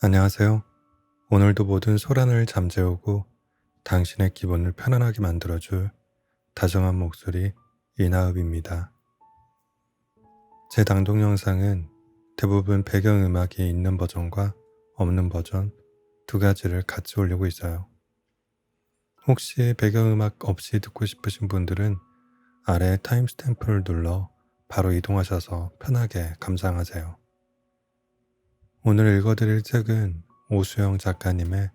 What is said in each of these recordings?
안녕하세요. 오늘도 모든 소란을 잠재우고 당신의 기분을 편안하게 만들어줄 다정한 목소리 이나읍입니다. 제 낭독 영상은 대부분 배경음악이 있는 버전과 없는 버전 두 가지를 같이 올리고 있어요. 혹시 배경음악 없이 듣고 싶으신 분들은 아래 타임스탬프를 눌러 바로 이동하셔서 편하게 감상하세요. 오늘 읽어드릴 책은 오수영 작가님의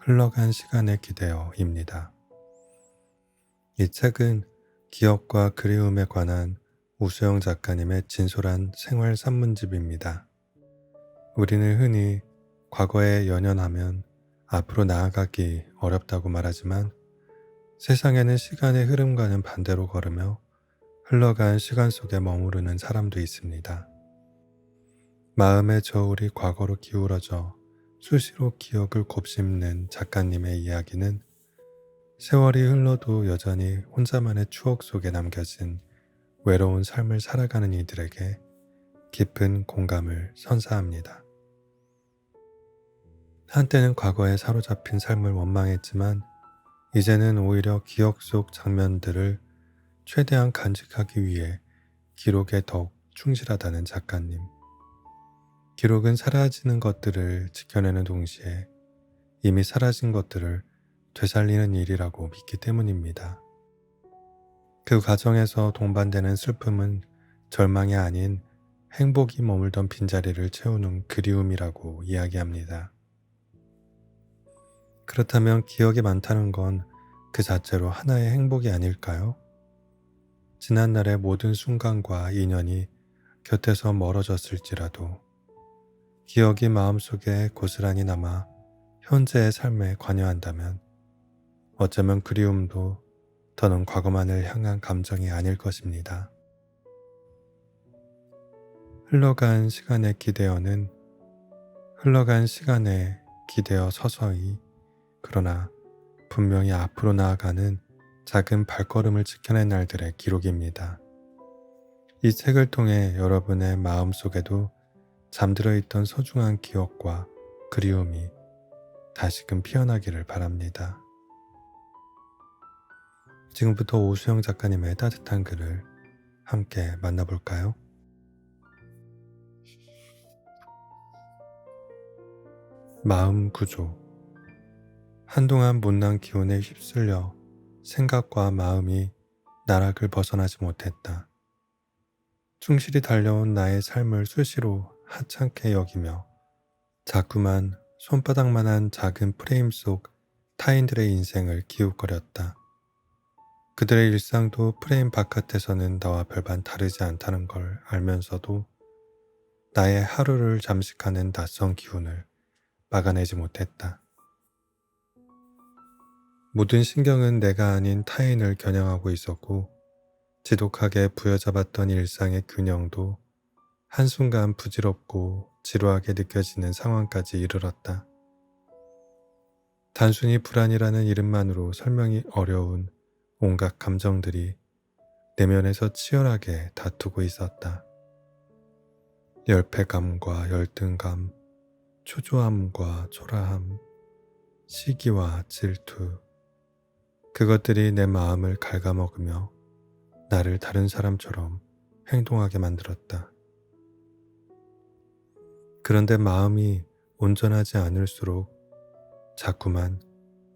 흘러간 시간에 기대어입니다. 이 책은 기억과 그리움에 관한 오수영 작가님의 진솔한 생활 산문집입니다. 우리는 흔히 과거에 연연하면 앞으로 나아가기 어렵다고 말하지만 세상에는 시간의 흐름과는 반대로 걸으며 흘러간 시간 속에 머무르는 사람도 있습니다. 마음의 저울이 과거로 기울어져 수시로 기억을 곱씹는 작가님의 이야기는 세월이 흘러도 여전히 혼자만의 추억 속에 남겨진 외로운 삶을 살아가는 이들에게 깊은 공감을 선사합니다. 한때는 과거에 사로잡힌 삶을 원망했지만 이제는 오히려 기억 속 장면들을 최대한 간직하기 위해 기록에 더욱 충실하다는 작가님. 기록은 사라지는 것들을 지켜내는 동시에 이미 사라진 것들을 되살리는 일이라고 믿기 때문입니다. 그 과정에서 동반되는 슬픔은 절망이 아닌 행복이 머물던 빈자리를 채우는 그리움이라고 이야기합니다. 그렇다면 기억이 많다는 건 그 자체로 하나의 행복이 아닐까요? 지난날의 모든 순간과 인연이 곁에서 멀어졌을지라도 기억이 마음속에 고스란히 남아 현재의 삶에 관여한다면 어쩌면 그리움도 더는 과거만을 향한 감정이 아닐 것입니다. 흘러간 시간에 기대어는 흘러간 시간에 기대어 서서히 그러나 분명히 앞으로 나아가는 작은 발걸음을 지켜낸 날들의 기록입니다. 이 책을 통해 여러분의 마음속에도 잠들어 있던 소중한 기억과 그리움이 다시금 피어나기를 바랍니다. 지금부터 오수영 작가님의 따뜻한 글을 함께 만나볼까요? 마음 구조. 한동안 못난 기운에 휩쓸려 생각과 마음이 나락을 벗어나지 못했다. 충실히 달려온 나의 삶을 수시로 하찮게 여기며 자꾸만 손바닥만한 작은 프레임 속 타인들의 인생을 기웃거렸다. 그들의 일상도 프레임 바깥에서는 나와 별반 다르지 않다는 걸 알면서도 나의 하루를 잠식하는 낯선 기운을 막아내지 못했다. 모든 신경은 내가 아닌 타인을 겨냥하고 있었고 지독하게 부여잡았던 일상의 균형도 한순간 부질없고 지루하게 느껴지는 상황까지 이르렀다. 단순히 불안이라는 이름만으로 설명이 어려운 온갖 감정들이 내면에서 치열하게 다투고 있었다. 열패감과 열등감, 초조함과 초라함, 시기와 질투, 그것들이 내 마음을 갉아먹으며 나를 다른 사람처럼 행동하게 만들었다. 그런데 마음이 온전하지 않을수록 자꾸만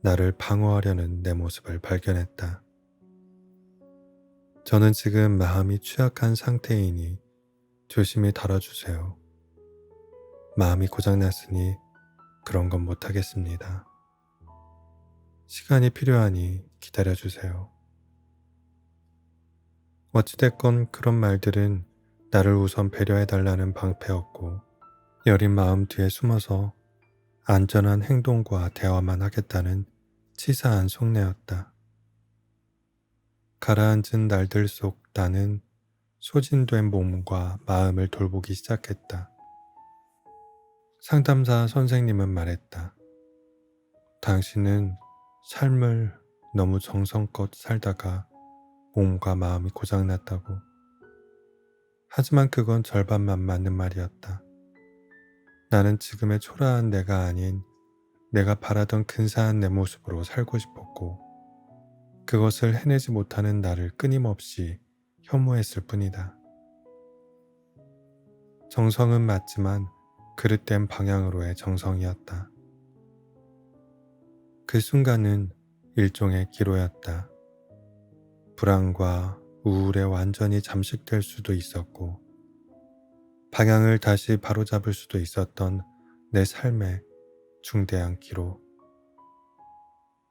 나를 방어하려는 내 모습을 발견했다. 저는 지금 마음이 취약한 상태이니 조심히 다뤄주세요. 마음이 고장났으니 그런 건 못하겠습니다. 시간이 필요하니 기다려주세요. 어찌됐건 그런 말들은 나를 우선 배려해달라는 방패였고 여린 마음 뒤에 숨어서 안전한 행동과 대화만 하겠다는 치사한 속내였다. 가라앉은 날들 속 나는 소진된 몸과 마음을 돌보기 시작했다. 상담사 선생님은 말했다. 당신은 삶을 너무 정성껏 살다가 몸과 마음이 고장났다고. 하지만 그건 절반만 맞는 말이었다. 나는 지금의 초라한 내가 아닌 내가 바라던 근사한 내 모습으로 살고 싶었고 그것을 해내지 못하는 나를 끊임없이 혐오했을 뿐이다. 정성은 맞지만 그릇된 방향으로의 정성이었다. 그 순간은 일종의 기로였다. 불안과 우울에 완전히 잠식될 수도 있었고 방향을 다시 바로잡을 수도 있었던 내 삶의 중대한 기로.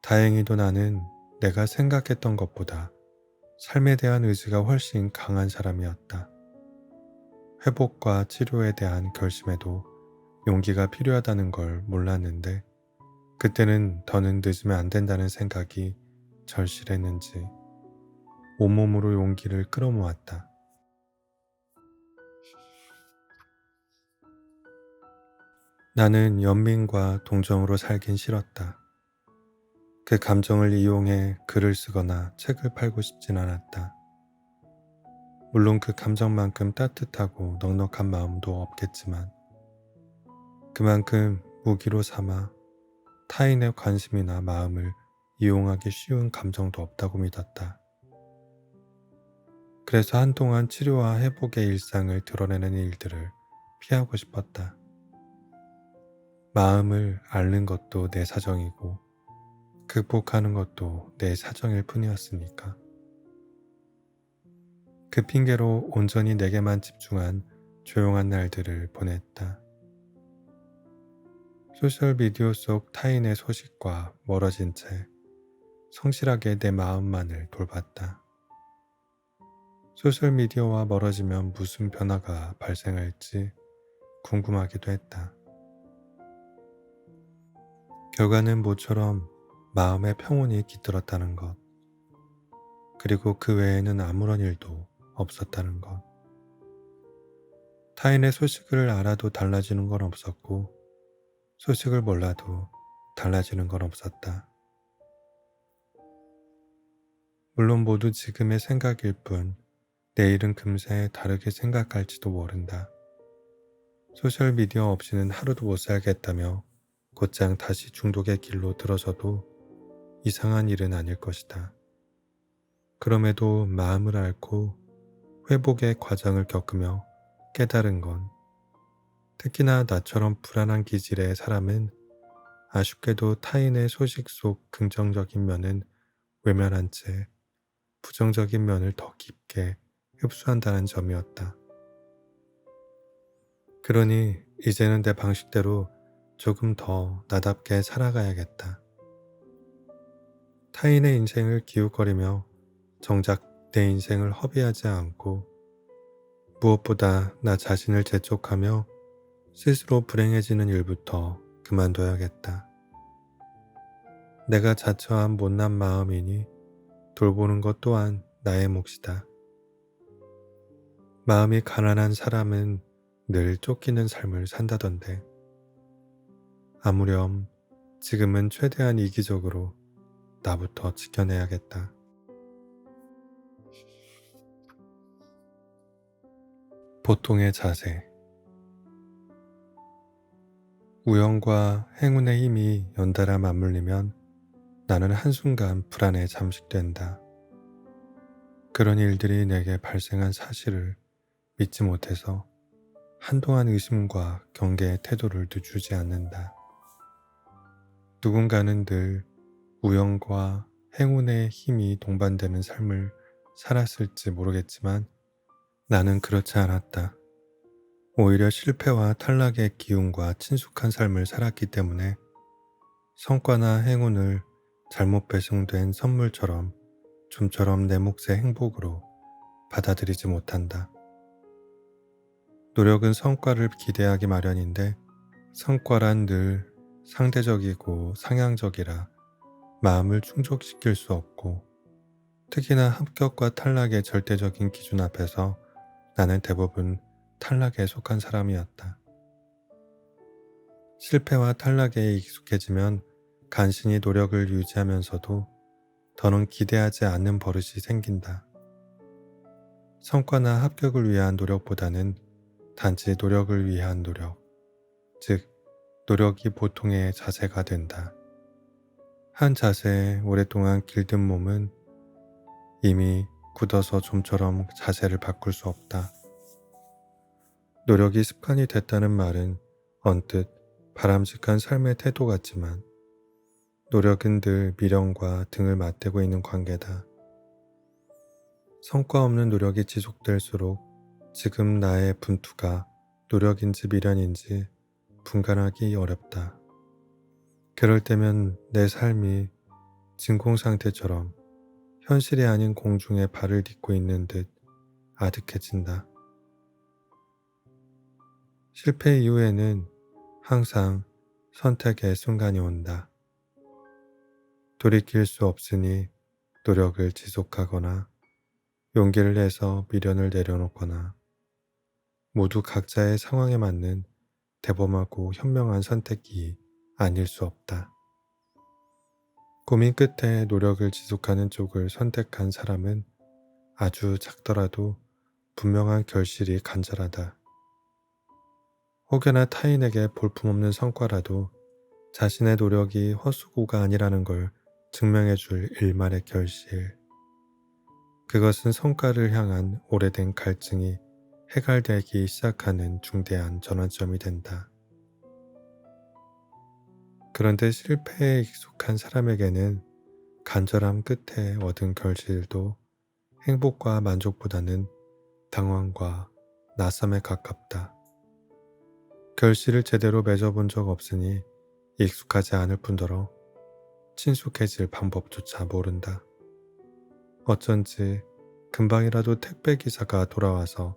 다행히도 나는 내가 생각했던 것보다 삶에 대한 의지가 훨씬 강한 사람이었다. 회복과 치료에 대한 결심에도 용기가 필요하다는 걸 몰랐는데 그때는 더는 늦으면 안 된다는 생각이 절실했는지 온몸으로 용기를 끌어모았다. 나는 연민과 동정으로 살긴 싫었다. 그 감정을 이용해 글을 쓰거나 책을 팔고 싶진 않았다. 물론 그 감정만큼 따뜻하고 넉넉한 마음도 없겠지만 그만큼 무기로 삼아 타인의 관심이나 마음을 이용하기 쉬운 감정도 없다고 믿었다. 그래서 한동안 치료와 회복의 일상을 드러내는 일들을 피하고 싶었다. 마음을 앓는 것도 내 사정이고 극복하는 것도 내 사정일 뿐이었으니까. 그 핑계로 온전히 내게만 집중한 조용한 날들을 보냈다. 소셜미디어 속 타인의 소식과 멀어진 채 성실하게 내 마음만을 돌봤다. 소셜미디어와 멀어지면 무슨 변화가 발생할지 궁금하기도 했다. 결과는 모처럼 마음의 평온이 깃들었다는 것, 그리고 그 외에는 아무런 일도 없었다는 것. 타인의 소식을 알아도 달라지는 건 없었고 소식을 몰라도 달라지는 건 없었다. 물론 모두 지금의 생각일 뿐 내일은 금세 다르게 생각할지도 모른다. 소셜미디어 없이는 하루도 못 살겠다며 곧장 다시 중독의 길로 들어서도 이상한 일은 아닐 것이다. 그럼에도 마음을 앓고 회복의 과정을 겪으며 깨달은 건 특히나 나처럼 불안한 기질의 사람은 아쉽게도 타인의 소식 속 긍정적인 면은 외면한 채 부정적인 면을 더 깊게 흡수한다는 점이었다. 그러니 이제는 내 방식대로 조금 더 나답게 살아가야겠다. 타인의 인생을 기웃거리며 정작 내 인생을 허비하지 않고 무엇보다 나 자신을 재촉하며 스스로 불행해지는 일부터 그만둬야겠다. 내가 자처한 못난 마음이니 돌보는 것 또한 나의 몫이다. 마음이 가난한 사람은 늘 쫓기는 삶을 산다던데. 아무렴 지금은 최대한 이기적으로 나부터 지켜내야겠다. 보통의 자세. 우연과 행운의 힘이 연달아 맞물리면 나는 한순간 불안에 잠식된다. 그런 일들이 내게 발생한 사실을 믿지 못해서 한동안 의심과 경계의 태도를 늦추지 않는다. 누군가는 늘 우연과 행운의 힘이 동반되는 삶을 살았을지 모르겠지만 나는 그렇지 않았다. 오히려 실패와 탈락의 기운과 친숙한 삶을 살았기 때문에 성과나 행운을 잘못 배송된 선물처럼 좀처럼 내 몫의 행복으로 받아들이지 못한다. 노력은 성과를 기대하기 마련인데 성과란 늘 상대적이고 상향적이라 마음을 충족시킬 수 없고 특히나 합격과 탈락의 절대적인 기준 앞에서 나는 대부분 탈락에 속한 사람이었다. 실패와 탈락에 익숙해지면 간신히 노력을 유지하면서도 더는 기대하지 않는 버릇이 생긴다. 성과나 합격을 위한 노력보다는 단지 노력을 위한 노력, 즉 노력이 보통의 자세가 된다. 한 자세에 오랫동안 길든 몸은 이미 굳어서 좀처럼 자세를 바꿀 수 없다. 노력이 습관이 됐다는 말은 언뜻 바람직한 삶의 태도 같지만 노력은 늘 미련과 등을 맞대고 있는 관계다. 성과 없는 노력이 지속될수록 지금 나의 분투가 노력인지 미련인지 분간하기 어렵다. 그럴 때면 내 삶이 진공 상태처럼 현실이 아닌 공중에 발을 딛고 있는 듯 아득해진다. 실패 이후에는 항상 선택의 순간이 온다. 돌이킬 수 없으니 노력을 지속하거나 용기를 내서 미련을 내려놓거나 모두 각자의 상황에 맞는 대범하고 현명한 선택이 아닐 수 없다. 고민 끝에 노력을 지속하는 쪽을 선택한 사람은 아주 작더라도 분명한 결실이 간절하다. 혹여나 타인에게 볼품없는 성과라도 자신의 노력이 헛수고가 아니라는 걸 증명해줄 일말의 결실. 그것은 성과를 향한 오래된 갈증이 해갈되기 시작하는 중대한 전환점이 된다. 그런데 실패에 익숙한 사람에게는 간절함 끝에 얻은 결실도 행복과 만족보다는 당황과 낯섦에 가깝다. 결실을 제대로 맺어본 적 없으니 익숙하지 않을 뿐더러 친숙해질 방법조차 모른다. 어쩐지 금방이라도 택배기사가 돌아와서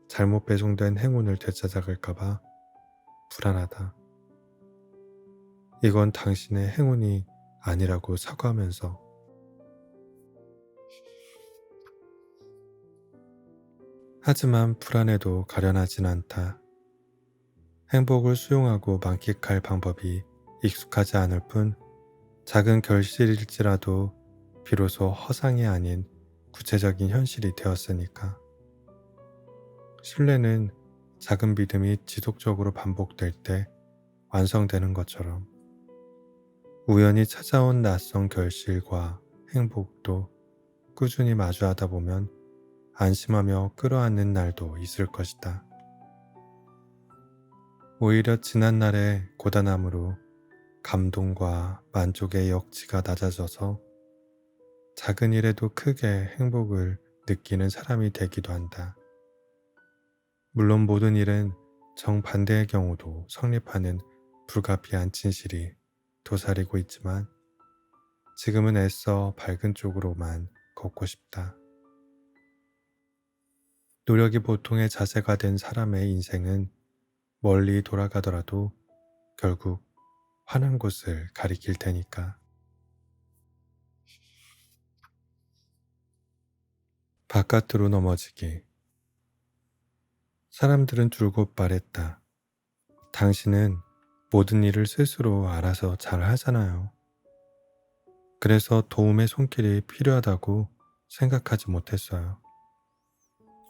잘못 배송된 행운을 되찾아갈까봐 불안하다. 이건 당신의 행운이 아니라고 사과하면서 하지만 불안해도 가련하진 않다. 행복을 수용하고 만끽할 방법이 익숙하지 않을 뿐 작은 결실일지라도 비로소 허상이 아닌 구체적인 현실이 되었으니까. 신뢰는 작은 믿음이 지속적으로 반복될 때 완성되는 것처럼 우연히 찾아온 낯선 결실과 행복도 꾸준히 마주하다 보면 안심하며 끌어안는 날도 있을 것이다. 오히려 지난날의 고단함으로 감동과 만족의 역치가 낮아져서 작은 일에도 크게 행복을 느끼는 사람이 되기도 한다. 물론 모든 일은 정반대의 경우도 성립하는 불가피한 진실이 도사리고 있지만 지금은 애써 밝은 쪽으로만 걷고 싶다. 노력이 보통의 자세가 된 사람의 인생은 멀리 돌아가더라도 결국 환한 곳을 가리킬 테니까. 바깥으로 넘어지기. 사람들은 줄곧 말했다. 당신은 모든 일을 스스로 알아서 잘 하잖아요. 그래서 도움의 손길이 필요하다고 생각하지 못했어요.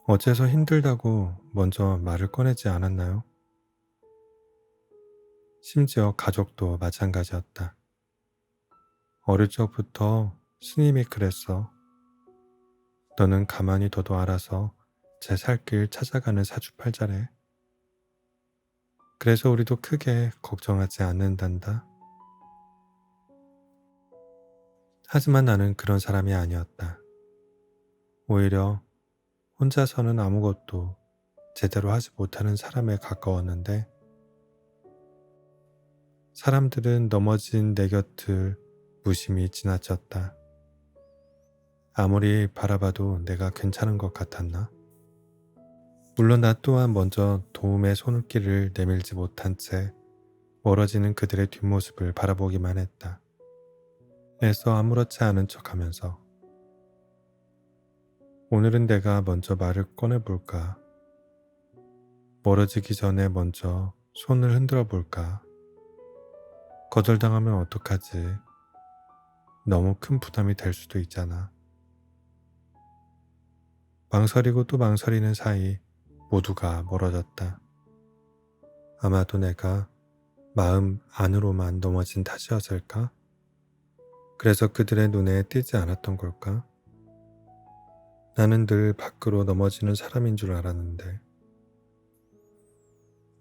어째서 힘들다고 먼저 말을 꺼내지 않았나요? 심지어 가족도 마찬가지였다. 어릴 적부터 스님이 그랬어. 너는 가만히 둬도 알아서 제 살 길 찾아가는 사주팔자래. 그래서 우리도 크게 걱정하지 않는단다. 하지만 나는 그런 사람이 아니었다. 오히려 혼자서는 아무것도 제대로 하지 못하는 사람에 가까웠는데 사람들은 넘어진 내 곁을 무심히 지나쳤다. 아무리 바라봐도 내가 괜찮은 것 같았나? 물론 나 또한 먼저 도움의 손길을 내밀지 못한 채 멀어지는 그들의 뒷모습을 바라보기만 했다. 애써 아무렇지 않은 척하면서 오늘은 내가 먼저 말을 꺼내볼까? 멀어지기 전에 먼저 손을 흔들어 볼까? 거절당하면 어떡하지? 너무 큰 부담이 될 수도 있잖아. 망설이고 또 망설이는 사이 모두가 멀어졌다. 아마도 내가 마음 안으로만 넘어진 탓이었을까? 그래서 그들의 눈에 띄지 않았던 걸까? 나는 늘 밖으로 넘어지는 사람인 줄 알았는데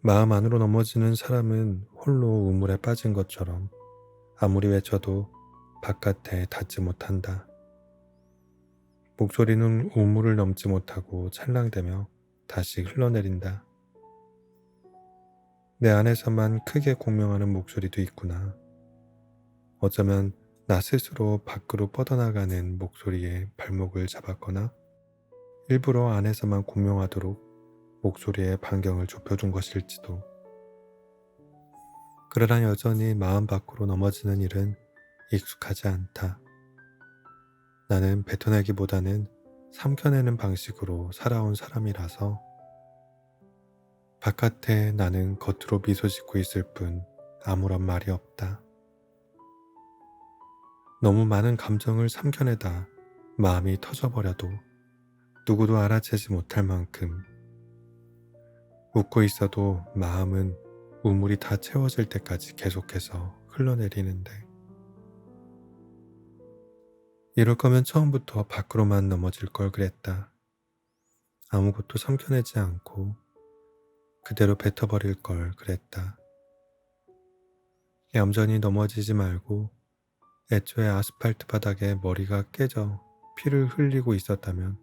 마음 안으로 넘어지는 사람은 홀로 우물에 빠진 것처럼 아무리 외쳐도 바깥에 닿지 못한다. 목소리는 우물을 넘지 못하고 찰랑대며 다시 흘러내린다. 내 안에서만 크게 공명하는 목소리도 있구나. 어쩌면 나 스스로 밖으로 뻗어나가는 목소리에 발목을 잡았거나 일부러 안에서만 공명하도록 목소리의 반경을 좁혀둔 것일지도. 그러나 여전히 마음 밖으로 넘어지는 일은 익숙하지 않다. 나는 뱉어내기보다는 삼켜내는 방식으로 살아온 사람이라서 바깥에 나는 겉으로 미소 짓고 있을 뿐 아무런 말이 없다. 너무 많은 감정을 삼켜내다 마음이 터져버려도 누구도 알아채지 못할 만큼 웃고 있어도 마음은 우물이 다 채워질 때까지 계속해서 흘러내리는데 이럴 거면 처음부터 밖으로만 넘어질 걸 그랬다. 아무것도 삼켜내지 않고 그대로 뱉어버릴 걸 그랬다. 얌전히 넘어지지 말고 애초에 아스팔트 바닥에 머리가 깨져 피를 흘리고 있었다면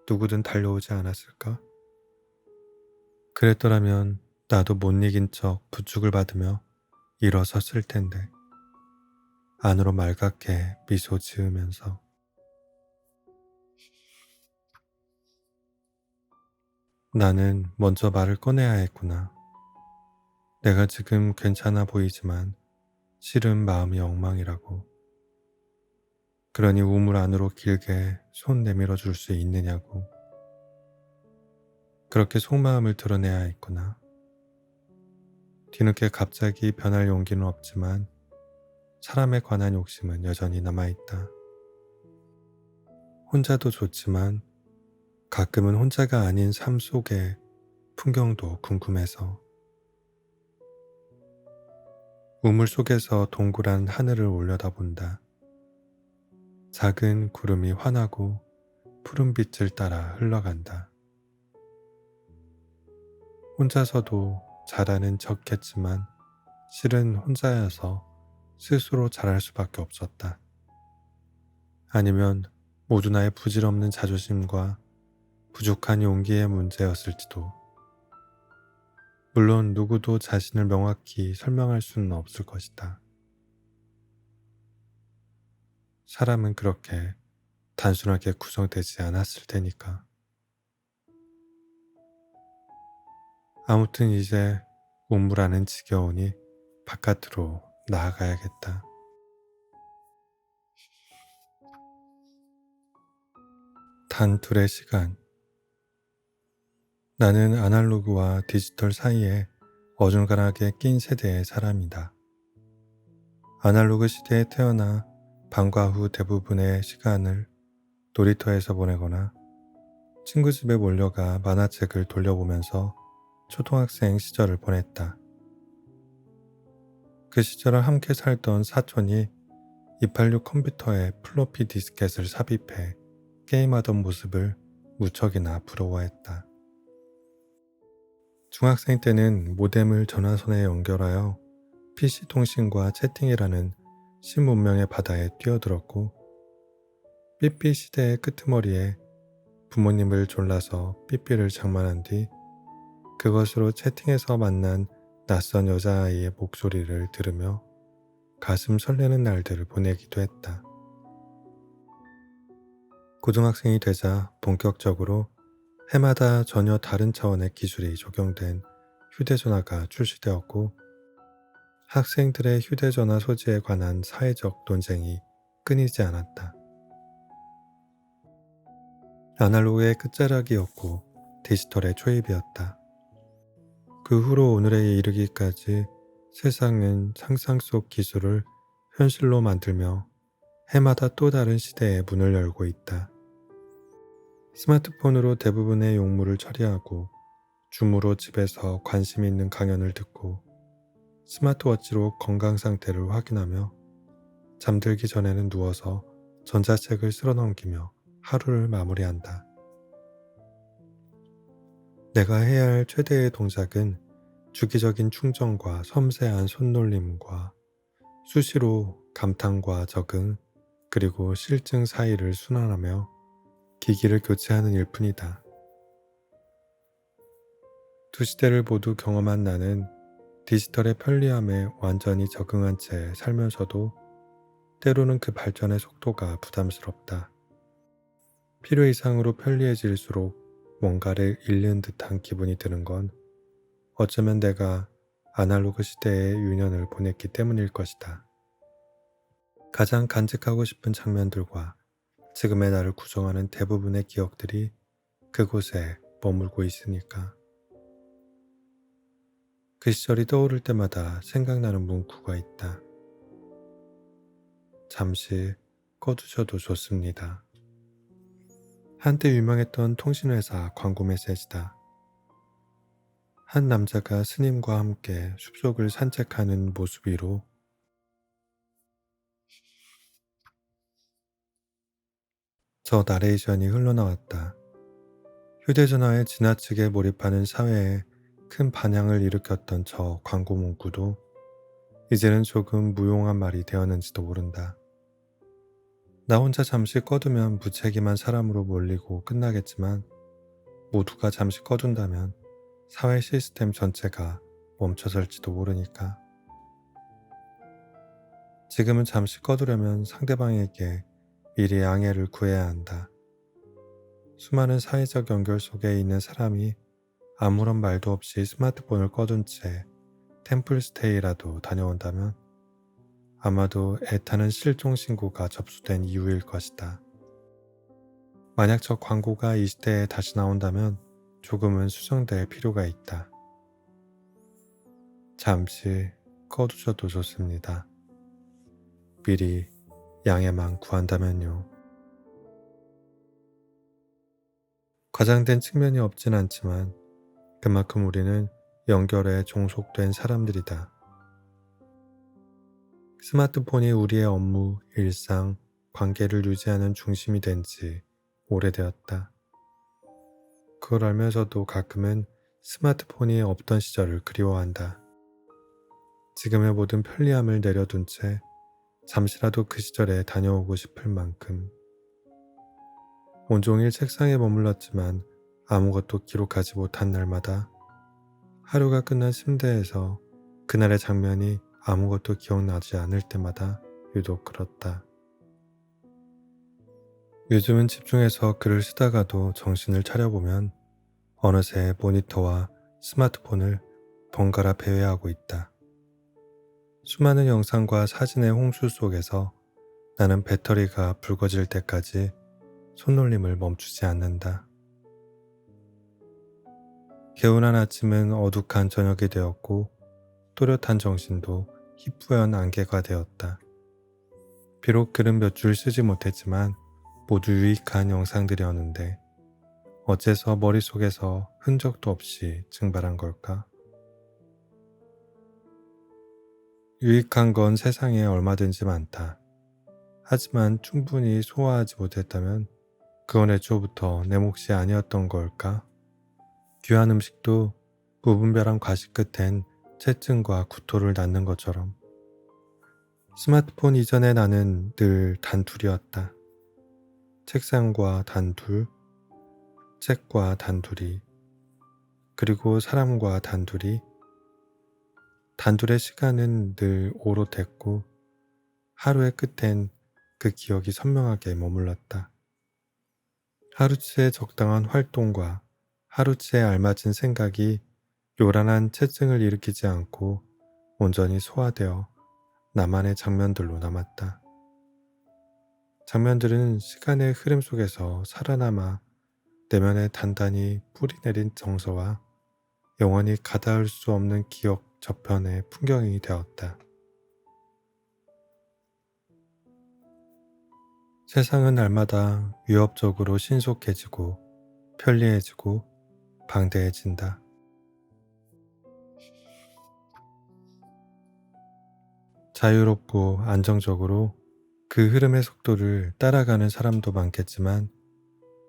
누구든 달려오지 않았을까? 그랬더라면 나도 못 이긴 척 부축을 받으며 일어섰을 텐데 안으로 말갛게 미소 지으면서 나는 먼저 말을 꺼내야 했구나. 내가 지금 괜찮아 보이지만 실은 마음이 엉망이라고. 그러니 우물 안으로 길게 손 내밀어 줄 수 있느냐고. 그렇게 속마음을 드러내야 했구나. 뒤늦게 갑자기 변할 용기는 없지만 사람에 관한 욕심은 여전히 남아있다. 혼자도 좋지만 가끔은 혼자가 아닌 삶 속의 풍경도 궁금해서 우물 속에서 동그란 하늘을 올려다본다. 작은 구름이 환하고 푸른 빛을 따라 흘러간다. 혼자서도 잘하는 척했지만 실은 혼자여서 스스로 잘할 수밖에 없었다. 아니면 모두 나의 부질없는 자존심과 부족한 용기의 문제였을지도. 물론 누구도 자신을 명확히 설명할 수는 없을 것이다. 사람은 그렇게 단순하게 구성되지 않았을 테니까. 아무튼 이제 우물안은 지겨우니 바깥으로 나아가야겠다. 단 둘의 시간. 나는 아날로그와 디지털 사이에 어중간하게 낀 세대의 사람이다. 아날로그 시대에 태어나 방과 후 대부분의 시간을 놀이터에서 보내거나 친구 집에 몰려가 만화책을 돌려보면서 초등학생 시절을 보냈다. 그 시절을 함께 살던 사촌이 286 컴퓨터에 플로피 디스켓을 삽입해 게임하던 모습을 무척이나 부러워했다. 중학생 때는 모뎀을 전화선에 연결하여 PC 통신과 채팅이라는 신문명의 바다에 뛰어들었고 삐삐 시대의 끄트머리에 부모님을 졸라서 삐삐를 장만한 뒤 그것으로 채팅에서 만난 낯선 여자아이의 목소리를 들으며 가슴 설레는 날들을 보내기도 했다. 고등학생이 되자 본격적으로 해마다 전혀 다른 차원의 기술이 적용된 휴대전화가 출시되었고 학생들의 휴대전화 소지에 관한 사회적 논쟁이 끊이지 않았다. 아날로그의 끝자락이었고 디지털의 초입이었다. 그 후로 오늘에 이르기까지 세상은 상상 속 기술을 현실로 만들며 해마다 또 다른 시대의 문을 열고 있다. 스마트폰으로 대부분의 용무를 처리하고 줌으로 집에서 관심 있는 강연을 듣고 스마트워치로 건강 상태를 확인하며 잠들기 전에는 누워서 전자책을 쓸어 넘기며 하루를 마무리한다. 내가 해야 할 최대의 동작은 주기적인 충전과 섬세한 손놀림과 수시로 감탄과 적응, 그리고 실증 사이를 순환하며 기기를 교체하는 일뿐이다. 두 시대를 모두 경험한 나는 디지털의 편리함에 완전히 적응한 채 살면서도 때로는 그 발전의 속도가 부담스럽다. 필요 이상으로 편리해질수록 뭔가를 잃는 듯한 기분이 드는 건 어쩌면 내가 아날로그 시대의 유년을 보냈기 때문일 것이다. 가장 간직하고 싶은 장면들과 지금의 나를 구성하는 대부분의 기억들이 그곳에 머물고 있으니까. 그 시절이 떠오를 때마다 생각나는 문구가 있다. 잠시 꺼두셔도 좋습니다. 한때 유명했던 통신회사 광고 메시지다. 한 남자가 스님과 함께 숲속을 산책하는 모습 위로 저 나레이션이 흘러나왔다. 휴대전화에 지나치게 몰입하는 사회에 큰 반향을 일으켰던 저 광고 문구도 이제는 조금 무용한 말이 되었는지도 모른다. 나 혼자 잠시 꺼두면 무책임한 사람으로 몰리고 끝나겠지만 모두가 잠시 꺼둔다면 사회 시스템 전체가 멈춰설지도 모르니까. 지금은 잠시 꺼두려면 상대방에게 미리 양해를 구해야 한다. 수많은 사회적 연결 속에 있는 사람이 아무런 말도 없이 스마트폰을 꺼둔 채 템플스테이라도 다녀온다면 아마도 애타는 실종 신고가 접수된 이유일 것이다. 만약 저 광고가 이 시대에 다시 나온다면 조금은 수정될 필요가 있다. 잠시 꺼두셔도 좋습니다. 미리 양해만 구한다면요. 과장된 측면이 없진 않지만 그만큼 우리는 연결에 종속된 사람들이다. 스마트폰이 우리의 업무, 일상, 관계를 유지하는 중심이 된 지 오래되었다. 그걸 알면서도 가끔은 스마트폰이 없던 시절을 그리워한다. 지금의 모든 편리함을 내려둔 채 잠시라도 그 시절에 다녀오고 싶을 만큼 온종일 책상에 머물렀지만 아무것도 기록하지 못한 날마다 하루가 끝난 침대에서 그날의 장면이 아무것도 기억나지 않을 때마다 유독 그렇다. 요즘은 집중해서 글을 쓰다가도 정신을 차려보면 어느새 모니터와 스마트폰을 번갈아 배회하고 있다. 수많은 영상과 사진의 홍수 속에서 나는 배터리가 붉어질 때까지 손놀림을 멈추지 않는다. 개운한 아침은 어둑한 저녁이 되었고 또렷한 정신도 희뿌연 안개가 되었다. 비록 글은 몇 줄 쓰지 못했지만 모두 유익한 영상들이었는데 어째서 머릿속에서 흔적도 없이 증발한 걸까? 유익한 건 세상에 얼마든지 많다. 하지만 충분히 소화하지 못했다면 그건 애초부터 내 몫이 아니었던 걸까? 귀한 음식도 무분별한 과식 끝엔 채증과 구토를 낳는 것처럼 스마트폰 이전의 나는 늘 단둘이었다. 책상과 단둘, 책과 단둘이, 그리고 사람과 단둘이. 단둘의 시간은 늘 오롯했고 하루의 끝엔 그 기억이 선명하게 머물렀다. 하루치의 적당한 활동과 하루치에 알맞은 생각이 요란한 체증을 일으키지 않고 온전히 소화되어 나만의 장면들로 남았다. 장면들은 시간의 흐름 속에서 살아남아 내면에 단단히 뿌리내린 정서와 영원히 가닿을 수 없는 기억 저편의 풍경이 되었다. 세상은 날마다 위협적으로 신속해지고 편리해지고 방대해진다. 자유롭고 안정적으로 그 흐름의 속도를 따라가는 사람도 많겠지만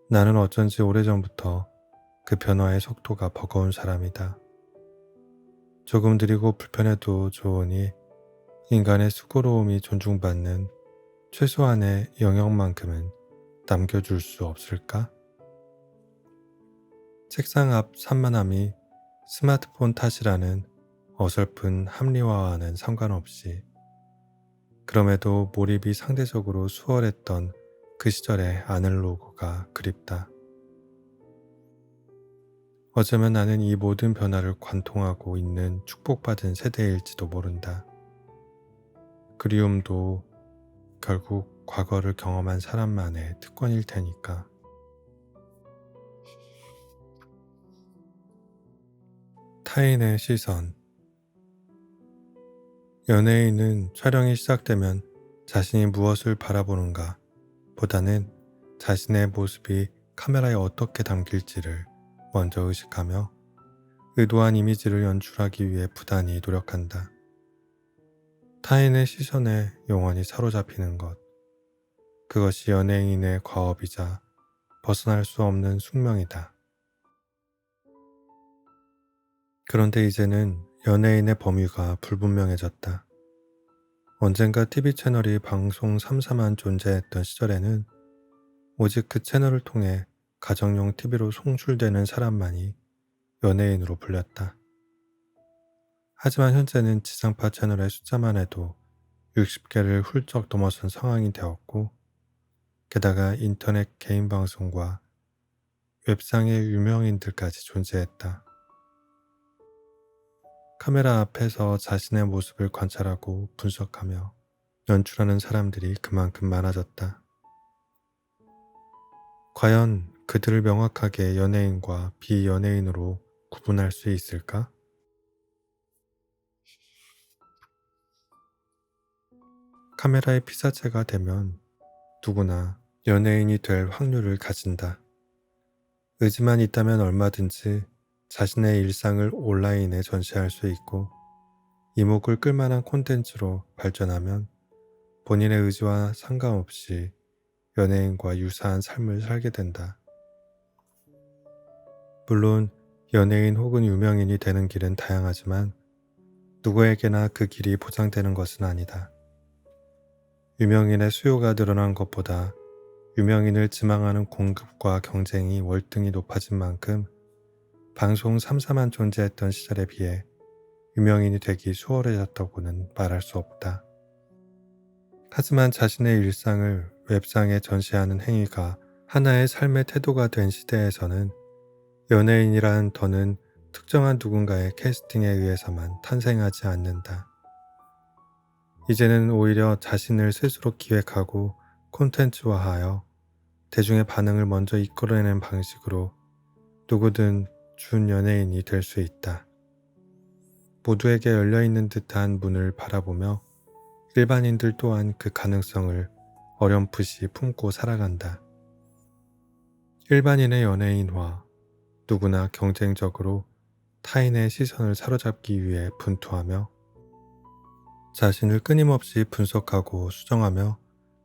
나는 어쩐지 오래전부터 그 변화의 속도가 버거운 사람이다. 조금 느리고 불편해도 좋으니 인간의 수고로움이 존중받는 최소한의 영역만큼은 남겨줄 수 없을까? 책상 앞 산만함이 스마트폰 탓이라는 어설픈 합리화와는 상관없이 그럼에도 몰입이 상대적으로 수월했던 그 시절의 아날로그가 그립다. 어쩌면 나는 이 모든 변화를 관통하고 있는 축복받은 세대일지도 모른다. 그리움도 결국 과거를 경험한 사람만의 특권일 테니까. 타인의 시선. 연예인은 촬영이 시작되면 자신이 무엇을 바라보는가 보다는 자신의 모습이 카메라에 어떻게 담길지를 먼저 의식하며 의도한 이미지를 연출하기 위해 부단히 노력한다. 타인의 시선에 영원히 사로잡히는 것. 그것이 연예인의 과업이자 벗어날 수 없는 숙명이다. 그런데 이제는 연예인의 범위가 불분명해졌다. 언젠가 TV 채널이 방송 3사만 존재했던 시절에는 오직 그 채널을 통해 가정용 TV로 송출되는 사람만이 연예인으로 불렸다. 하지만 현재는 지상파 채널의 숫자만 해도 60개를 훌쩍 넘어선 상황이 되었고 게다가 인터넷 개인 방송과 웹상의 유명인들까지 존재했다. 카메라 앞에서 자신의 모습을 관찰하고 분석하며 연출하는 사람들이 그만큼 많아졌다. 과연 그들을 명확하게 연예인과 비연예인으로 구분할 수 있을까? 카메라의 피사체가 되면 누구나 연예인이 될 확률을 가진다. 의지만 있다면 얼마든지 자신의 일상을 온라인에 전시할 수 있고 이목을 끌만한 콘텐츠로 발전하면 본인의 의지와 상관없이 연예인과 유사한 삶을 살게 된다. 물론 연예인 혹은 유명인이 되는 길은 다양하지만 누구에게나 그 길이 보장되는 것은 아니다. 유명인의 수요가 늘어난 것보다 유명인을 지망하는 공급과 경쟁이 월등히 높아진 만큼 방송 3사만 존재했던 시절에 비해 유명인이 되기 수월해졌다고는 말할 수 없다. 하지만 자신의 일상을 웹상에 전시하는 행위가 하나의 삶의 태도가 된 시대에서는 연예인이란 더는 특정한 누군가의 캐스팅에 의해서만 탄생하지 않는다. 이제는 오히려 자신을 스스로 기획하고 콘텐츠화하여 대중의 반응을 먼저 이끌어내는 방식으로 누구든 준연예인이 될 수 있다. 모두에게 열려있는 듯한 문을 바라보며 일반인들 또한 그 가능성을 어렴풋이 품고 살아간다. 일반인의 연예인화, 누구나 경쟁적으로 타인의 시선을 사로잡기 위해 분투하며 자신을 끊임없이 분석하고 수정하며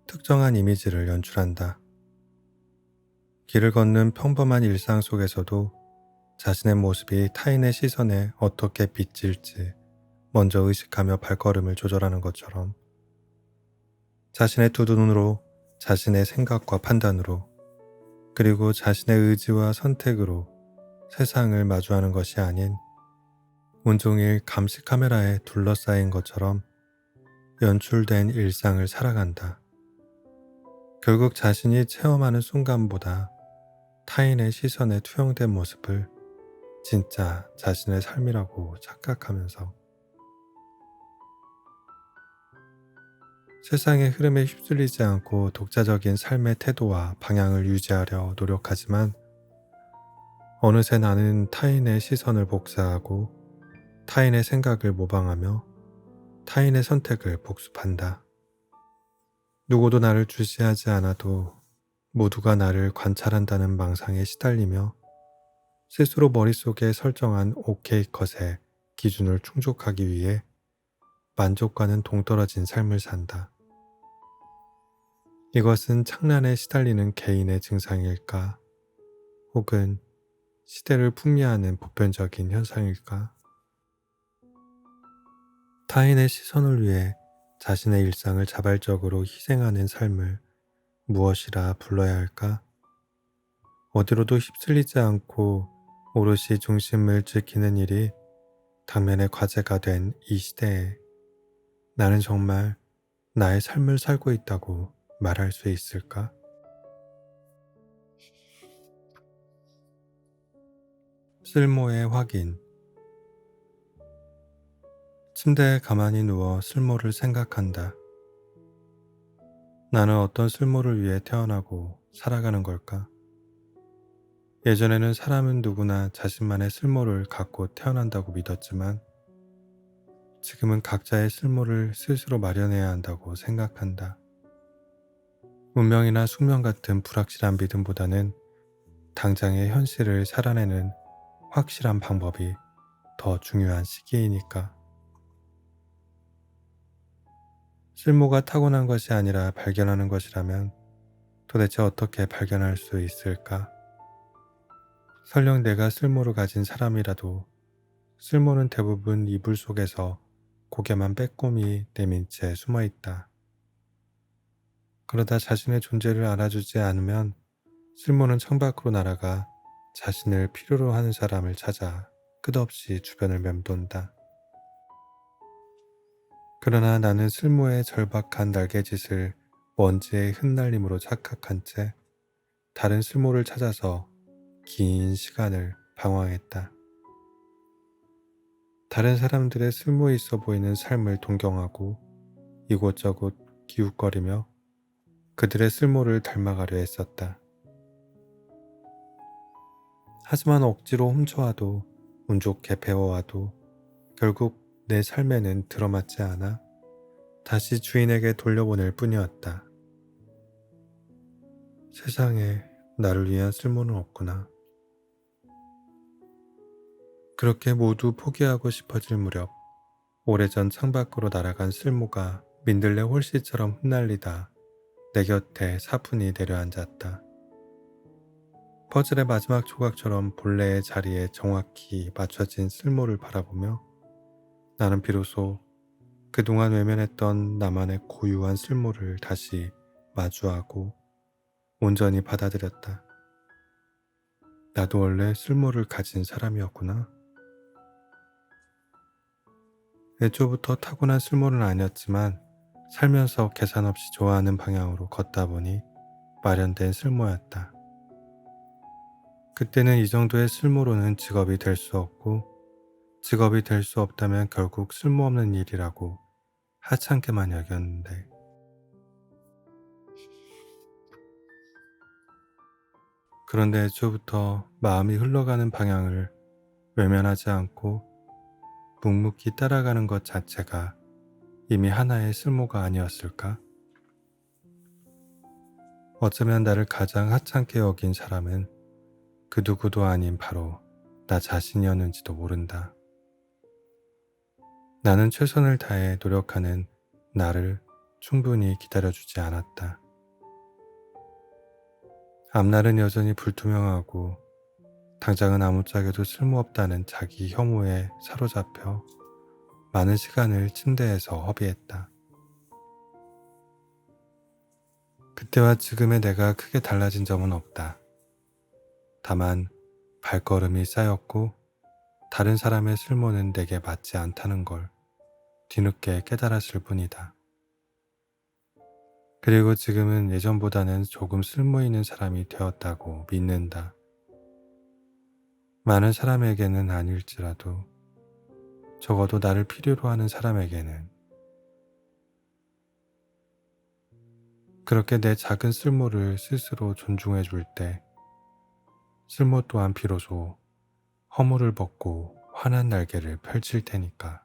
특정한 이미지를 연출한다. 길을 걷는 평범한 일상 속에서도 자신의 모습이 타인의 시선에 어떻게 비칠지 먼저 의식하며 발걸음을 조절하는 것처럼 자신의 두 눈으로 자신의 생각과 판단으로 그리고 자신의 의지와 선택으로 세상을 마주하는 것이 아닌 온종일 감시 카메라에 둘러싸인 것처럼 연출된 일상을 살아간다. 결국 자신이 체험하는 순간보다 타인의 시선에 투영된 모습을 진짜 자신의 삶이라고 착각하면서 세상의 흐름에 휩쓸리지 않고 독자적인 삶의 태도와 방향을 유지하려 노력하지만 어느새 나는 타인의 시선을 복사하고 타인의 생각을 모방하며 타인의 선택을 복습한다. 누구도 나를 주시하지 않아도 모두가 나를 관찰한다는 망상에 시달리며 스스로 머릿속에 설정한 OK 컷의 기준을 충족하기 위해 만족과는 동떨어진 삶을 산다. 이것은 창란에 시달리는 개인의 증상일까? 혹은 시대를 풍미하는 보편적인 현상일까? 타인의 시선을 위해 자신의 일상을 자발적으로 희생하는 삶을 무엇이라 불러야 할까? 어디로도 휩쓸리지 않고 오롯이 중심을 지키는 일이 당면의 과제가 된 이 시대에 나는 정말 나의 삶을 살고 있다고 말할 수 있을까? 쓸모의 확인. 침대에 가만히 누워 쓸모를 생각한다. 나는 어떤 쓸모를 위해 태어나고 살아가는 걸까? 예전에는 사람은 누구나 자신만의 쓸모를 갖고 태어난다고 믿었지만 지금은 각자의 쓸모를 스스로 마련해야 한다고 생각한다. 운명이나 숙명 같은 불확실한 믿음보다는 당장의 현실을 살아내는 확실한 방법이 더 중요한 시기이니까. 쓸모가 타고난 것이 아니라 발견하는 것이라면 도대체 어떻게 발견할 수 있을까? 설령 내가 쓸모를 가진 사람이라도 쓸모는 대부분 이불 속에서 고개만 빼꼼히 내민 채 숨어 있다. 그러다 자신의 존재를 알아주지 않으면 쓸모는 창밖으로 날아가 자신을 필요로 하는 사람을 찾아 끝없이 주변을 맴돈다. 그러나 나는 쓸모의 절박한 날개짓을 먼지의 흩날림으로 착각한 채 다른 쓸모를 찾아서 긴 시간을 방황했다. 다른 사람들의 쓸모 있어 보이는 삶을 동경하고 이곳저곳 기웃거리며 그들의 쓸모를 닮아가려 했었다. 하지만 억지로 훔쳐와도 운 좋게 배워와도 결국 내 삶에는 들어맞지 않아 다시 주인에게 돌려보낼 뿐이었다. 세상에 나를 위한 쓸모는 없구나. 그렇게 모두 포기하고 싶어질 무렵 오래전 창밖으로 날아간 쓸모가 민들레 홀씨처럼 흩날리다 내 곁에 사뿐히 내려앉았다. 퍼즐의 마지막 조각처럼 본래의 자리에 정확히 맞춰진 쓸모를 바라보며 나는 비로소 그동안 외면했던 나만의 고유한 쓸모를 다시 마주하고 온전히 받아들였다. 나도 원래 쓸모를 가진 사람이었구나. 애초부터 타고난 쓸모는 아니었지만 살면서 계산 없이 좋아하는 방향으로 걷다 보니 마련된 쓸모였다. 그때는 이 정도의 쓸모로는 직업이 될 수 없고 직업이 될 수 없다면 결국 쓸모없는 일이라고 하찮게만 여겼는데 그런데 애초부터 마음이 흘러가는 방향을 외면하지 않고 묵묵히 따라가는 것 자체가 이미 하나의 쓸모가 아니었을까? 어쩌면 나를 가장 하찮게 여긴 사람은 그 누구도 아닌 바로 나 자신이었는지도 모른다. 나는 최선을 다해 노력하는 나를 충분히 기다려주지 않았다. 앞날은 여전히 불투명하고 당장은 아무짝에도 쓸모없다는 자기 혐오에 사로잡혀 많은 시간을 침대에서 허비했다. 그때와 지금의 내가 크게 달라진 점은 없다. 다만 발걸음이 쌓였고 다른 사람의 쓸모는 내게 맞지 않다는 걸 뒤늦게 깨달았을 뿐이다. 그리고 지금은 예전보다는 조금 쓸모 있는 사람이 되었다고 믿는다. 많은 사람에게는 아닐지라도 적어도 나를 필요로 하는 사람에게는 그렇게 내 작은 쓸모를 스스로 존중해 줄 때 쓸모 또한 비로소 허물을 벗고 환한 날개를 펼칠 테니까.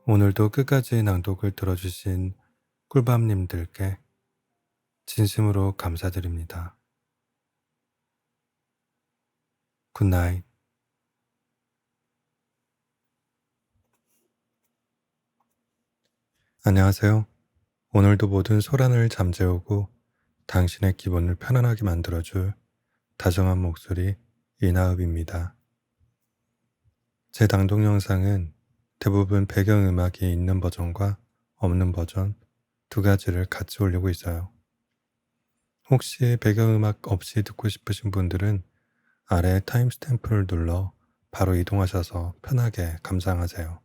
오늘도 끝까지 낭독을 들어주신 꿀밤님들께 진심으로 감사드립니다. 굿나잇. 안녕하세요. 오늘도 모든 소란을 잠재우고 당신의 기분을 편안하게 만들어줄 다정한 목소리 이나읍입니다. 제 당동 영상은 대부분 배경음악이 있는 버전과 없는 버전 두 가지를 같이 올리고 있어요. 혹시 배경음악 없이 듣고 싶으신 분들은 아래 타임스탬프를 눌러 바로 이동하셔서 편하게 감상하세요.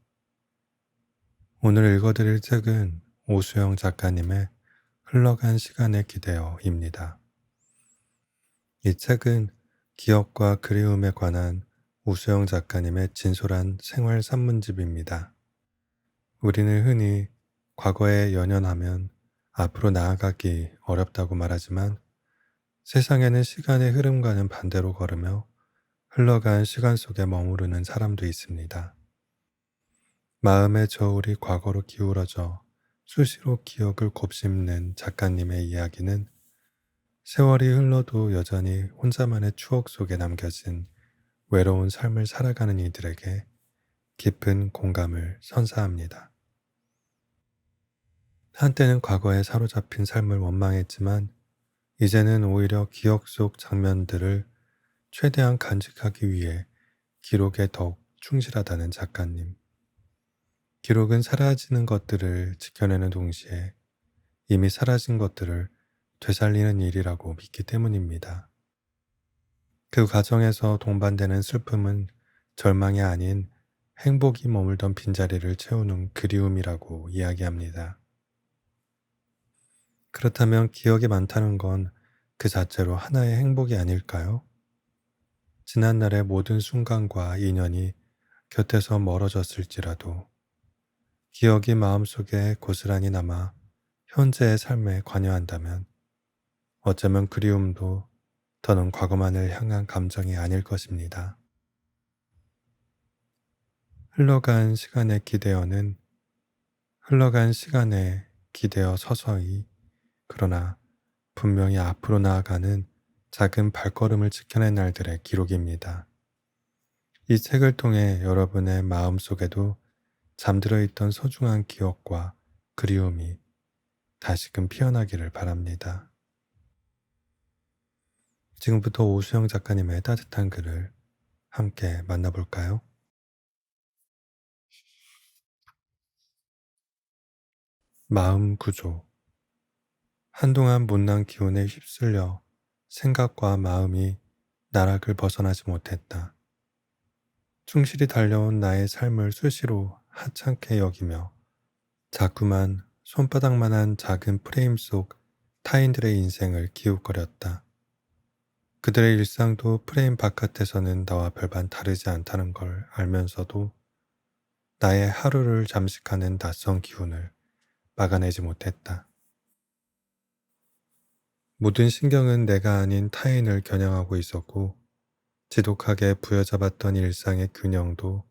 오늘 읽어드릴 책은 오수영 작가님의 흘러간 시간에 기대어입니다. 이 책은 기억과 그리움에 관한 우수영 작가님의 진솔한 생활 산문집입니다. 우리는 흔히 과거에 연연하면 앞으로 나아가기 어렵다고 말하지만 세상에는 시간의 흐름과는 반대로 걸으며 흘러간 시간 속에 머무르는 사람도 있습니다. 마음의 저울이 과거로 기울어져 수시로 기억을 곱씹는 작가님의 이야기는 세월이 흘러도 여전히 혼자만의 추억 속에 남겨진 외로운 삶을 살아가는 이들에게 깊은 공감을 선사합니다. 한때는 과거에 사로잡힌 삶을 원망했지만 이제는 오히려 기억 속 장면들을 최대한 간직하기 위해 기록에 더욱 충실하다는 작가님. 기록은 사라지는 것들을 지켜내는 동시에 이미 사라진 것들을 되살리는 일이라고 믿기 때문입니다. 그 과정에서 동반되는 슬픔은 절망이 아닌 행복이 머물던 빈자리를 채우는 그리움이라고 이야기합니다. 그렇다면 기억이 많다는 건 그 자체로 하나의 행복이 아닐까요? 지난날의 모든 순간과 인연이 곁에서 멀어졌을지라도 기억이 마음속에 고스란히 남아 현재의 삶에 관여한다면 어쩌면 그리움도 더는 과거만을 향한 감정이 아닐 것입니다. 흘러간 시간에 기대어는 흘러간 시간에 기대어 서서히 그러나 분명히 앞으로 나아가는 작은 발걸음을 지켜낸 날들의 기록입니다. 이 책을 통해 여러분의 마음속에도 잠들어 있던 소중한 기억과 그리움이 다시금 피어나기를 바랍니다. 지금부터 오수영 작가님의 따뜻한 글을 함께 만나볼까요? 마음 구조. 한동안 못난 기운에 휩쓸려 생각과 마음이 나락을 벗어나지 못했다. 충실히 달려온 나의 삶을 수시로 하찮게 여기며 자꾸만 손바닥만한 작은 프레임 속 타인들의 인생을 기웃거렸다. 그들의 일상도 프레임 바깥에서는 나와 별반 다르지 않다는 걸 알면서도 나의 하루를 잠식하는 낯선 기운을 막아내지 못했다. 모든 신경은 내가 아닌 타인을 겨냥하고 있었고 지독하게 부여잡았던 일상의 균형도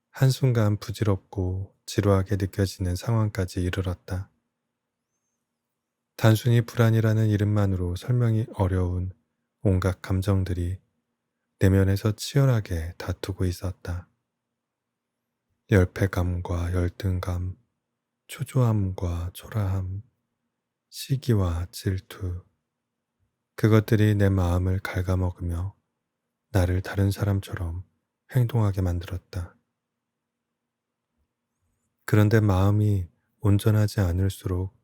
한순간 부질없고 지루하게 느껴지는 상황까지 이르렀다. 단순히 불안이라는 이름만으로 설명이 어려운 온갖 감정들이 내면에서 치열하게 다투고 있었다. 열패감과 열등감, 초조함과 초라함, 시기와 질투, 그것들이 내 마음을 갉아먹으며 나를 다른 사람처럼 행동하게 만들었다. 그런데 마음이 온전하지 않을수록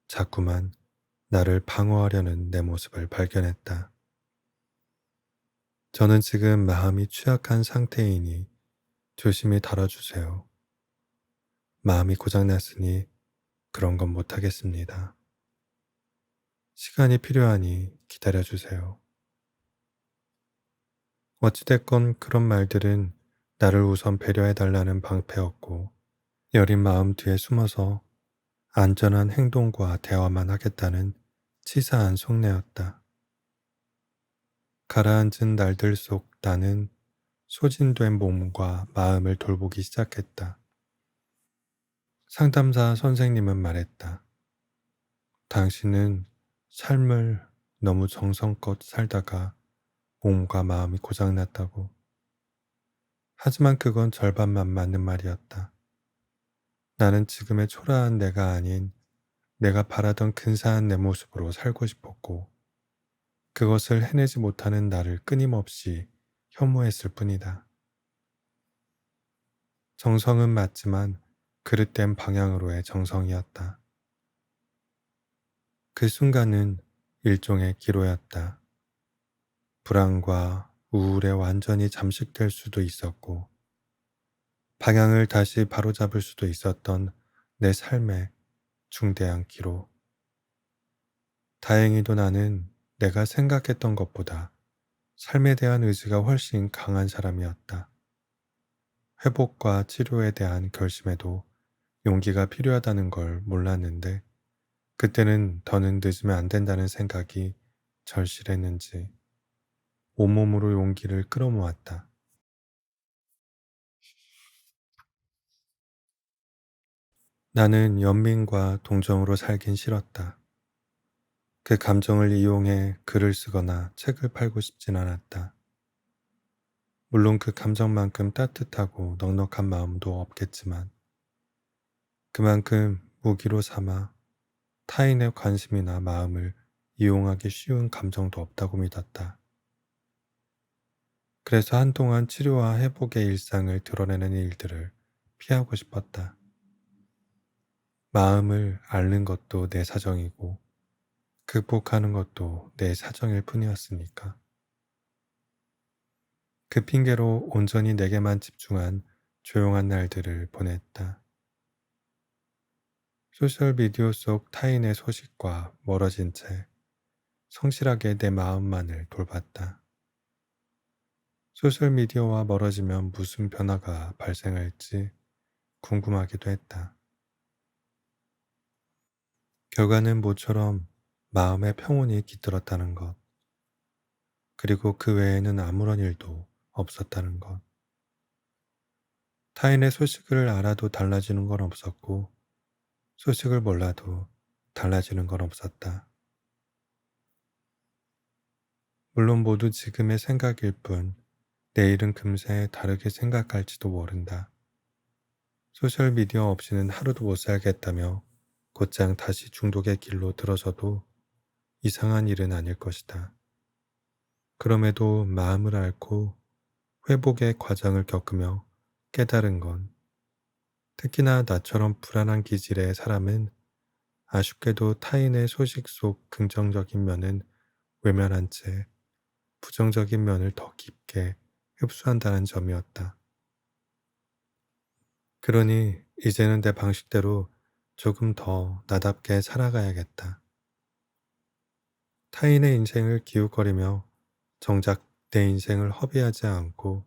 자꾸만 나를 방어하려는 내 모습을 발견했다. 저는 지금 마음이 취약한 상태이니 조심히 다뤄주세요. 마음이 고장났으니 그런 건 못하겠습니다. 시간이 필요하니 기다려주세요. 어찌됐건 그런 말들은 나를 우선 배려해달라는 방패였고 여린 마음 뒤에 숨어서 안전한 행동과 대화만 하겠다는 치사한 속내였다. 가라앉은 날들 속 나는 소진된 몸과 마음을 돌보기 시작했다. 상담사 선생님은 말했다. 당신은 삶을 너무 정성껏 살다가 몸과 마음이 고장났다고. 하지만 그건 절반만 맞는 말이었다. 나는 지금의 초라한 내가 아닌 내가 바라던 근사한 내 모습으로 살고 싶었고, 그것을 해내지 못하는 나를 끊임없이 혐오했을 뿐이다. 정성은 맞지만 그릇된 방향으로의 정성이었다. 그 순간은 일종의 기로였다. 불안과 우울에 완전히 잠식될 수도 있었고, 방향을 다시 바로잡을 수도 있었던 내 삶의 중대한 기로. 다행히도 나는 내가 생각했던 것보다 삶에 대한 의지가 훨씬 강한 사람이었다. 회복과 치료에 대한 결심에도 용기가 필요하다는 걸 몰랐는데, 그때는 더는 늦으면 안 된다는 생각이 절실했는지 온몸으로 용기를 끌어모았다. 나는 연민과 동정으로 살긴 싫었다. 그 감정을 이용해 글을 쓰거나 책을 팔고 싶진 않았다. 물론 그 감정만큼 따뜻하고 넉넉한 마음도 없겠지만, 그만큼 무기로 삼아 타인의 관심이나 마음을 이용하기 쉬운 감정도 없다고 믿었다. 그래서 한동안 치료와 회복의 일상을 드러내는 일들을 피하고 싶었다. 마음을 앓는 것도 내 사정이고, 극복하는 것도 내 사정일 뿐이었으니까. 그 핑계로 온전히 내게만 집중한 조용한 날들을 보냈다. 소셜미디어 속 타인의 소식과 멀어진 채 성실하게 내 마음만을 돌봤다. 소셜미디어와 멀어지면 무슨 변화가 발생할지 궁금하기도 했다. 결과는 모처럼 마음의 평온이 깃들었다는 것, 그리고 그 외에는 아무런 일도 없었다는 것. 타인의 소식을 알아도 달라지는 건 없었고, 소식을 몰라도 달라지는 건 없었다. 물론 모두 지금의 생각일 뿐, 내일은 금세 다르게 생각할지도 모른다. 소셜미디어 없이는 하루도 못 살겠다며 곧장 다시 중독의 길로 들어서도 이상한 일은 아닐 것이다. 그럼에도 마음을 앓고 회복의 과정을 겪으며 깨달은 건, 특히나 나처럼 불안한 기질의 사람은 아쉽게도 타인의 소식 속 긍정적인 면은 외면한 채 부정적인 면을 더 깊게 흡수한다는 점이었다. 그러니 이제는 내 방식대로 조금 더 나답게 살아가야겠다. 타인의 인생을 기웃거리며 정작 내 인생을 허비하지 않고,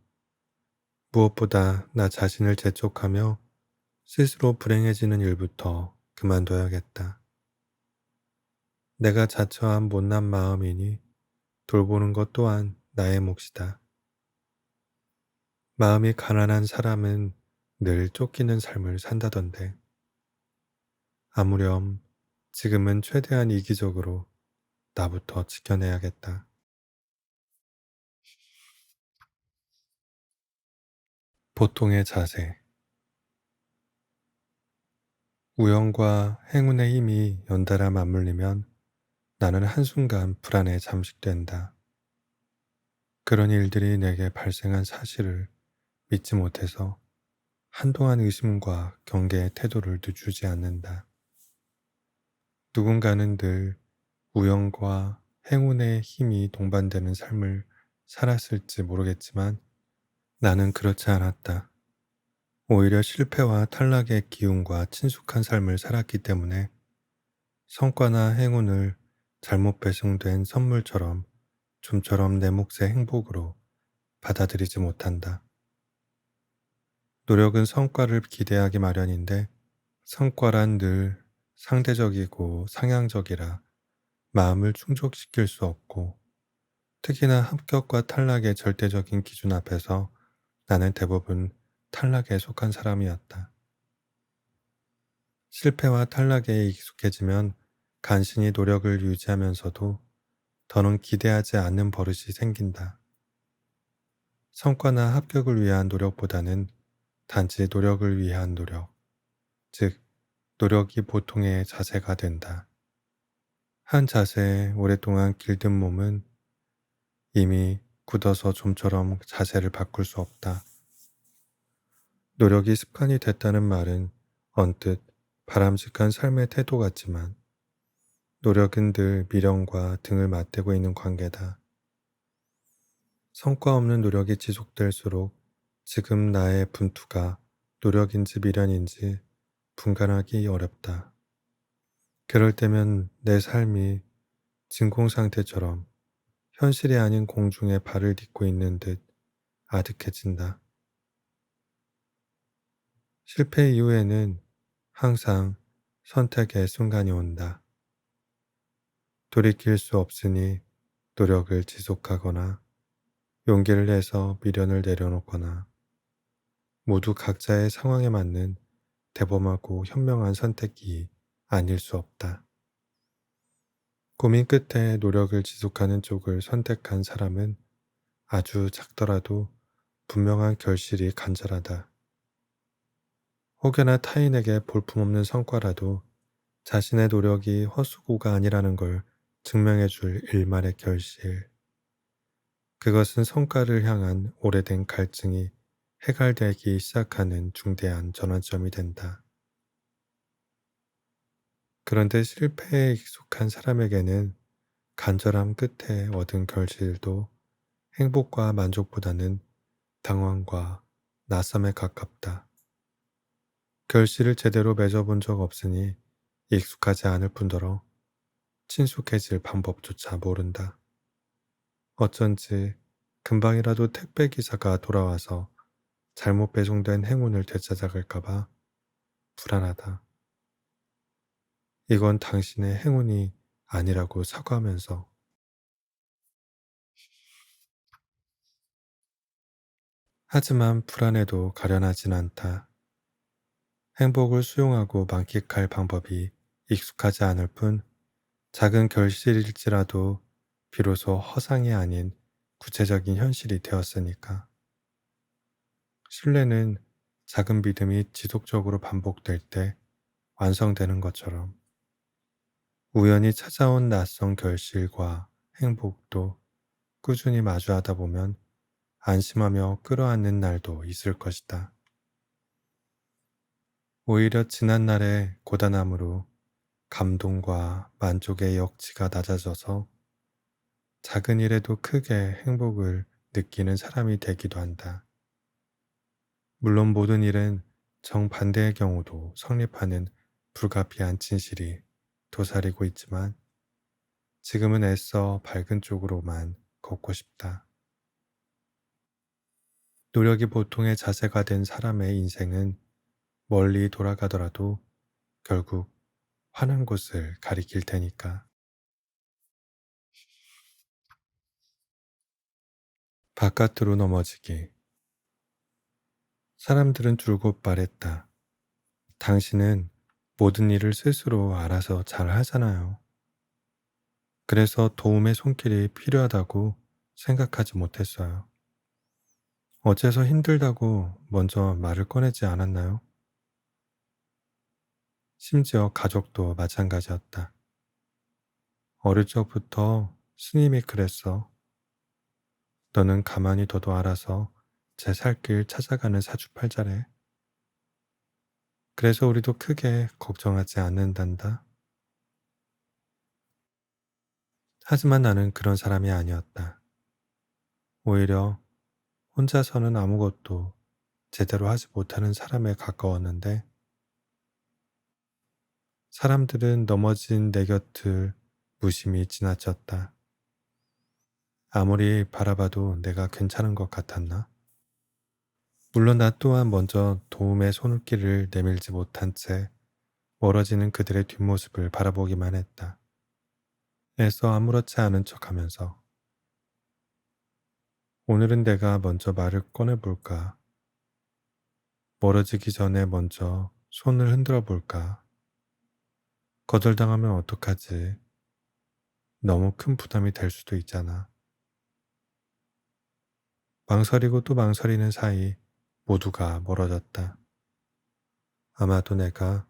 무엇보다 나 자신을 재촉하며 스스로 불행해지는 일부터 그만둬야겠다. 내가 자처한 못난 마음이니 돌보는 것 또한 나의 몫이다. 마음이 가난한 사람은 늘 쫓기는 삶을 산다던데. 아무렴 지금은 최대한 이기적으로 나부터 지켜내야겠다. 보통의 자세. 우연과 행운의 힘이 연달아 맞물리면 나는 한순간 불안에 잠식된다. 그런 일들이 내게 발생한 사실을 믿지 못해서 한동안 의심과 경계의 태도를 늦추지 않는다. 누군가는 늘 우연과 행운의 힘이 동반되는 삶을 살았을지 모르겠지만, 나는 그렇지 않았다. 오히려 실패와 탈락의 기운과 친숙한 삶을 살았기 때문에 성과나 행운을 잘못 배송된 선물처럼 좀처럼 내 몫의 행복으로 받아들이지 못한다. 노력은 성과를 기대하기 마련인데, 성과란 늘 상대적이고 상향적이라 마음을 충족시킬 수 없고, 특히나 합격과 탈락의 절대적인 기준 앞에서 나는 대부분 탈락에 속한 사람이었다. 실패와 탈락에 익숙해지면 간신히 노력을 유지하면서도 더는 기대하지 않는 버릇이 생긴다. 성과나 합격을 위한 노력보다는 단지 노력을 위한 노력, 즉, 노력이 보통의 자세가 된다. 한 자세에 오랫동안 길든 몸은 이미 굳어서 좀처럼 자세를 바꿀 수 없다. 노력이 습관이 됐다는 말은 언뜻 바람직한 삶의 태도 같지만 노력은 늘 미련과 등을 맞대고 있는 관계다. 성과 없는 노력이 지속될수록 지금 나의 분투가 노력인지 미련인지 분간하기 어렵다. 그럴 때면 내 삶이 진공 상태처럼 현실이 아닌 공중에 발을 딛고 있는 듯 아득해진다. 실패 이후에는 항상 선택의 순간이 온다. 돌이킬 수 없으니 노력을 지속하거나 용기를 내서 미련을 내려놓거나 모두 각자의 상황에 맞는 대범하고 현명한 선택이 아닐 수 없다. 고민 끝에 노력을 지속하는 쪽을 선택한 사람은 아주 작더라도 분명한 결실이 간절하다. 혹여나 타인에게 볼품없는 성과라도 자신의 노력이 헛수고가 아니라는 걸 증명해 줄 일말의 결실. 그것은 성과를 향한 오래된 갈증이 해갈되기 시작하는 중대한 전환점이 된다. 그런데 실패에 익숙한 사람에게는 간절함 끝에 얻은 결실도 행복과 만족보다는 당황과 낯섦에 가깝다. 결실을 제대로 맺어본 적 없으니 익숙하지 않을 뿐더러 친숙해질 방법조차 모른다. 어쩐지 금방이라도 택배 기사가 돌아와서 잘못 배송된 행운을 되찾아갈까봐 불안하다. 이건 당신의 행운이 아니라고 사과하면서. 하지만 불안해도 가련하진 않다. 행복을 수용하고 만끽할 방법이 익숙하지 않을 뿐 작은 결실일지라도 비로소 허상이 아닌 구체적인 현실이 되었으니까. 신뢰는 작은 믿음이 지속적으로 반복될 때 완성되는 것처럼 우연히 찾아온 낯선 결실과 행복도 꾸준히 마주하다 보면 안심하며 끌어안는 날도 있을 것이다. 오히려 지난날의 고단함으로 감동과 만족의 역치가 낮아져서 작은 일에도 크게 행복을 느끼는 사람이 되기도 한다. 물론 모든 일은 정반대의 경우도 성립하는 불가피한 진실이 도사리고 있지만 지금은 애써 밝은 쪽으로만 걷고 싶다. 노력이 보통의 자세가 된 사람의 인생은 멀리 돌아가더라도 결국 환한 곳을 가리킬 테니까. 바깥으로 넘어지기. 사람들은 줄곧 말했다. 당신은 모든 일을 스스로 알아서 잘 하잖아요. 그래서 도움의 손길이 필요하다고 생각하지 못했어요. 어째서 힘들다고 먼저 말을 꺼내지 않았나요? 심지어 가족도 마찬가지였다. 어릴 적부터 스님이 그랬어. 너는 가만히 둬도 알아서 제 살 길 찾아가는 사주팔자래. 그래서 우리도 크게 걱정하지 않는단다. 하지만 나는 그런 사람이 아니었다. 오히려 혼자서는 아무것도 제대로 하지 못하는 사람에 가까웠는데 사람들은 넘어진 내 곁을 무심히 지나쳤다. 아무리 바라봐도 내가 괜찮은 것 같았나? 물론 나 또한 먼저 도움의 손길을 내밀지 못한 채 멀어지는 그들의 뒷모습을 바라보기만 했다. 애써 아무렇지 않은 척하면서 오늘은 내가 먼저 말을 꺼내볼까? 멀어지기 전에 먼저 손을 흔들어 볼까? 거절당하면 어떡하지? 너무 큰 부담이 될 수도 있잖아. 망설이고 또 망설이는 사이 모두가 멀어졌다. 아마도 내가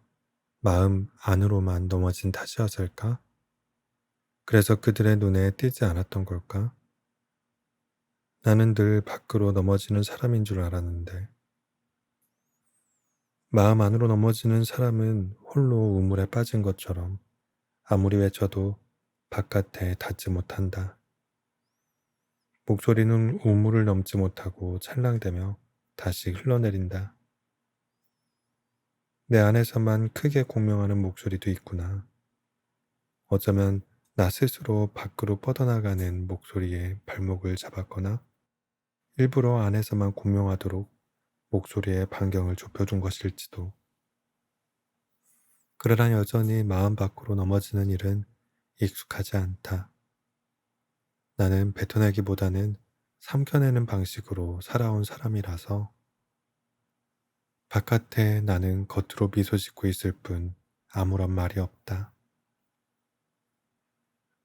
마음 안으로만 넘어진 탓이었을까? 그래서 그들의 눈에 띄지 않았던 걸까? 나는 늘 밖으로 넘어지는 사람인 줄 알았는데, 마음 안으로 넘어지는 사람은 홀로 우물에 빠진 것처럼 아무리 외쳐도 바깥에 닿지 못한다. 목소리는 우물을 넘지 못하고 찰랑대며 다시 흘러내린다. 내 안에서만 크게 공명하는 목소리도 있구나. 어쩌면 나 스스로 밖으로 뻗어나가는 목소리에 발목을 잡았거나 일부러 안에서만 공명하도록 목소리의 반경을 좁혀둔 것일지도. 그러나 여전히 마음 밖으로 넘어지는 일은 익숙하지 않다. 나는 뱉어내기보다는 삼켜내는 방식으로 살아온 사람이라서 바깥에 나는 겉으로 미소 짓고 있을 뿐 아무런 말이 없다.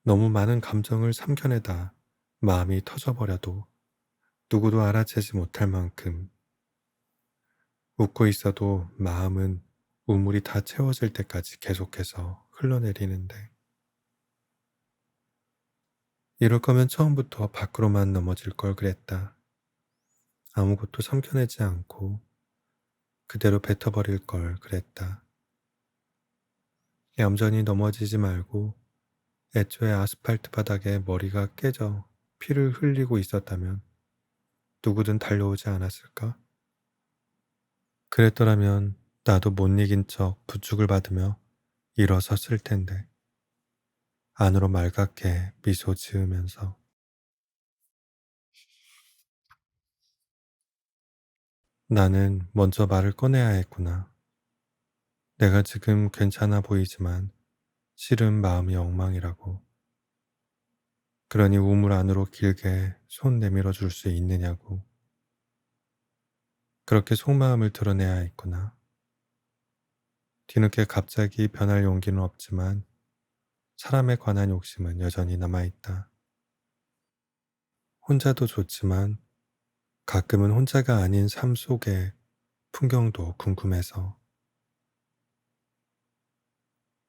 너무 많은 감정을 삼켜내다 마음이 터져버려도 누구도 알아채지 못할 만큼 웃고 있어도 마음은 우물이 다 채워질 때까지 계속해서 흘러내리는데, 이럴 거면 처음부터 밖으로만 넘어질 걸 그랬다. 아무것도 삼켜내지 않고 그대로 뱉어버릴 걸 그랬다. 얌전히 넘어지지 말고 애초에 아스팔트 바닥에 머리가 깨져 피를 흘리고 있었다면 누구든 달려오지 않았을까? 그랬더라면 나도 못 이긴 척 부축을 받으며 일어섰을 텐데, 안으로 말갛게 미소 지으면서. 나는 먼저 말을 꺼내야 했구나. 내가 지금 괜찮아 보이지만 실은 마음이 엉망이라고. 그러니 우물 안으로 길게 손 내밀어 줄 수 있느냐고. 그렇게 속마음을 드러내야 했구나. 뒤늦게 갑자기 변할 용기는 없지만 사람에 관한 욕심은 여전히 남아있다. 혼자도 좋지만 가끔은 혼자가 아닌 삶 속의 풍경도 궁금해서.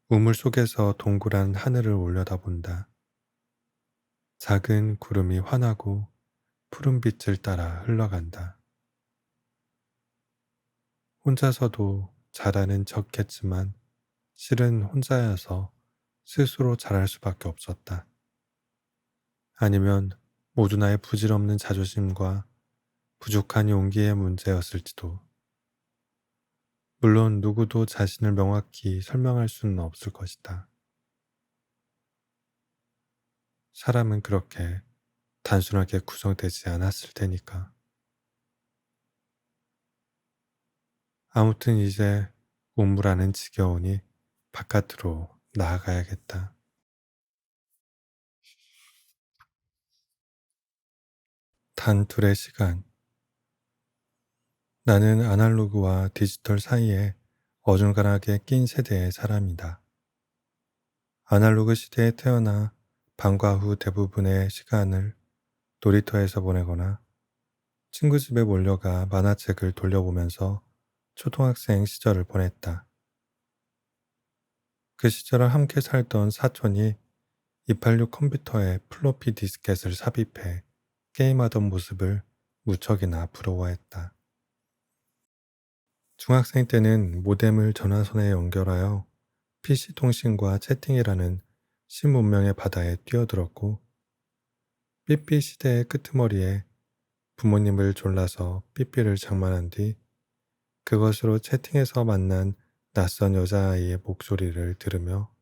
우물 속에서 동그란 하늘을 올려다본다. 작은 구름이 환하고 푸른 빛을 따라 흘러간다. 혼자서도 잘하는 척했지만 실은 혼자여서 스스로 잘할 수밖에 없었다. 아니면 모두 나의 부질없는 자존심과 부족한 용기의 문제였을지도. 물론 누구도 자신을 명확히 설명할 수는 없을 것이다. 사람은 그렇게 단순하게 구성되지 않았을 테니까. 아무튼 이제 우물안은 지겨우니 바깥으로 나아가야겠다. 단 둘의 시간. 나는 아날로그와 디지털 사이에 어중간하게 낀 세대의 사람이다. 아날로그 시대에 태어나 방과 후 대부분의 시간을 놀이터에서 보내거나 친구 집에 몰려가 만화책을 돌려보면서 초등학생 시절을 보냈다. 그 시절을 함께 살던 사촌이 286 컴퓨터에 플로피 디스켓을 삽입해 게임하던 모습을 무척이나 부러워했다. 중학생 때는 모뎀을 전화선에 연결하여 PC 통신과 채팅이라는 신문명의 바다에 뛰어들었고, 삐삐 시대의 끄트머리에 부모님을 졸라서 삐삐를 장만한 뒤 그것으로 채팅에서 만난 낯선 여자아이의 목소리를 들으며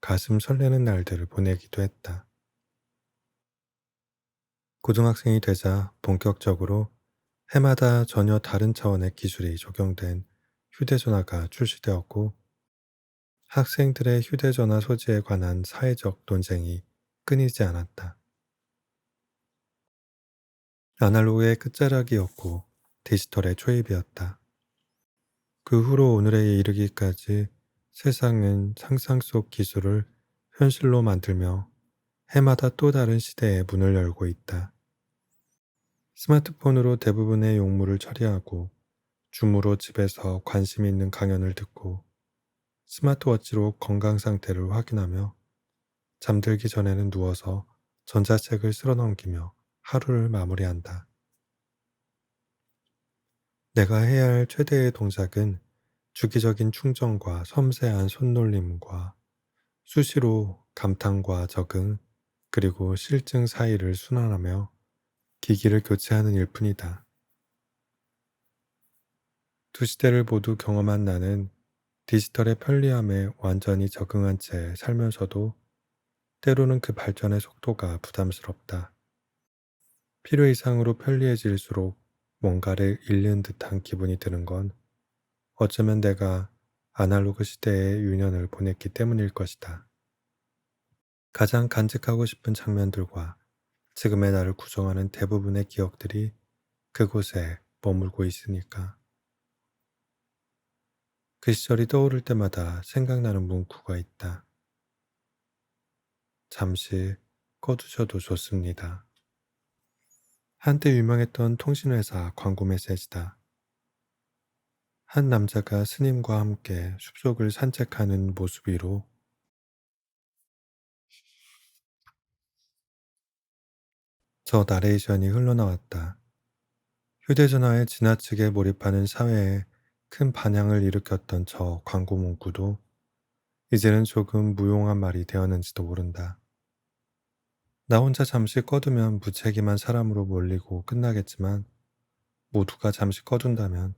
가슴 설레는 날들을 보내기도 했다. 고등학생이 되자 본격적으로 해마다 전혀 다른 차원의 기술이 적용된 휴대전화가 출시되었고, 학생들의 휴대전화 소지에 관한 사회적 논쟁이 끊이지 않았다. 아날로그의 끝자락이었고 디지털의 초입이었다. 그 후로 오늘에 이르기까지 세상은 상상 속 기술을 현실로 만들며 해마다 또 다른 시대의 문을 열고 있다. 스마트폰으로 대부분의 용무를 처리하고 줌으로 집에서 관심 있는 강연을 듣고 스마트워치로 건강 상태를 확인하며 잠들기 전에는 누워서 전자책을 쓸어 넘기며 하루를 마무리한다. 내가 해야 할 최대의 동작은 주기적인 충전과 섬세한 손놀림과 수시로 감탄과 적응, 그리고 실증 사이를 순환하며 기기를 교체하는 일뿐이다. 두 시대를 모두 경험한 나는 디지털의 편리함에 완전히 적응한 채 살면서도 때로는 그 발전의 속도가 부담스럽다. 필요 이상으로 편리해질수록 뭔가를 잃는 듯한 기분이 드는 건 어쩌면 내가 아날로그 시대의 유년을 보냈기 때문일 것이다. 가장 간직하고 싶은 장면들과 지금의 나를 구성하는 대부분의 기억들이 그곳에 머물고 있으니까. 그 시절이 떠오를 때마다 생각나는 문구가 있다. 잠시 꺼두셔도 좋습니다. 한때 유명했던 통신회사 광고 메시지다. 한 남자가 스님과 함께 숲속을 산책하는 모습 위로 저 나레이션이 흘러나왔다. 휴대전화에 지나치게 몰입하는 사회에 큰 반향을 일으켰던 저 광고 문구도 이제는 조금 무용한 말이 되었는지도 모른다. 나 혼자 잠시 꺼두면 무책임한 사람으로 몰리고 끝나겠지만 모두가 잠시 꺼둔다면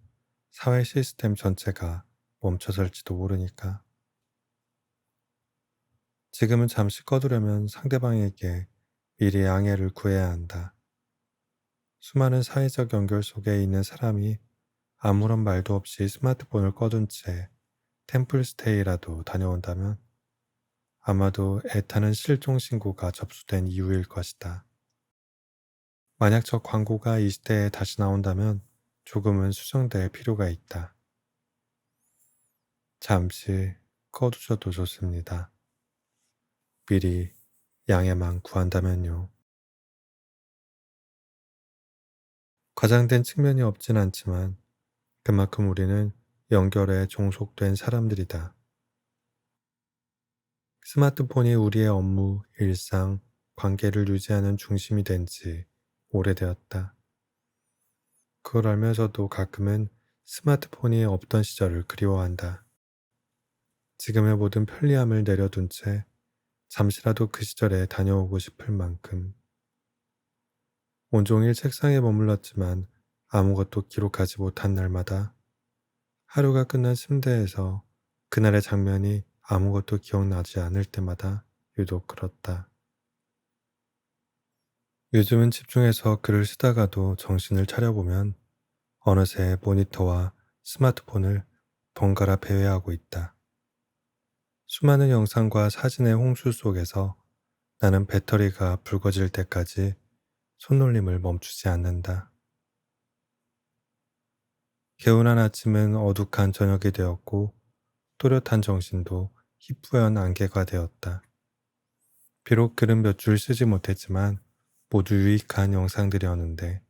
사회 시스템 전체가 멈춰설지도 모르니까. 지금은 잠시 꺼두려면 상대방에게 미리 양해를 구해야 한다. 수많은 사회적 연결 속에 있는 사람이 아무런 말도 없이 스마트폰을 꺼둔 채 템플스테이라도 다녀온다면 아마도 애타는 실종 신고가 접수된 이유일 것이다. 만약 저 광고가 이 시대에 다시 나온다면 조금은 수정될 필요가 있다. 잠시 꺼두셔도 좋습니다. 미리 양해만 구한다면요. 과장된 측면이 없진 않지만 그만큼 우리는 연결에 종속된 사람들이다. 스마트폰이 우리의 업무, 일상, 관계를 유지하는 중심이 된 지 오래되었다. 그걸 알면서도 가끔은 스마트폰이 없던 시절을 그리워한다. 지금의 모든 편리함을 내려둔 채 잠시라도 그 시절에 다녀오고 싶을 만큼 온종일 책상에 머물렀지만 아무것도 기록하지 못한 날마다 하루가 끝난 침대에서 그날의 장면이 아무것도 기억나지 않을 때마다 유독 그렇다. 요즘은 집중해서 글을 쓰다가도 정신을 차려보면 어느새 모니터와 스마트폰을 번갈아 배회하고 있다. 수많은 영상과 사진의 홍수 속에서 나는 배터리가 붉어질 때까지 손놀림을 멈추지 않는다. 개운한 아침은 어둑한 저녁이 되었고 또렷한 정신도 희뿌연 안개가 되었다. 비록 글은 몇 줄 쓰지 못했지만 모두 유익한 영상들이었는데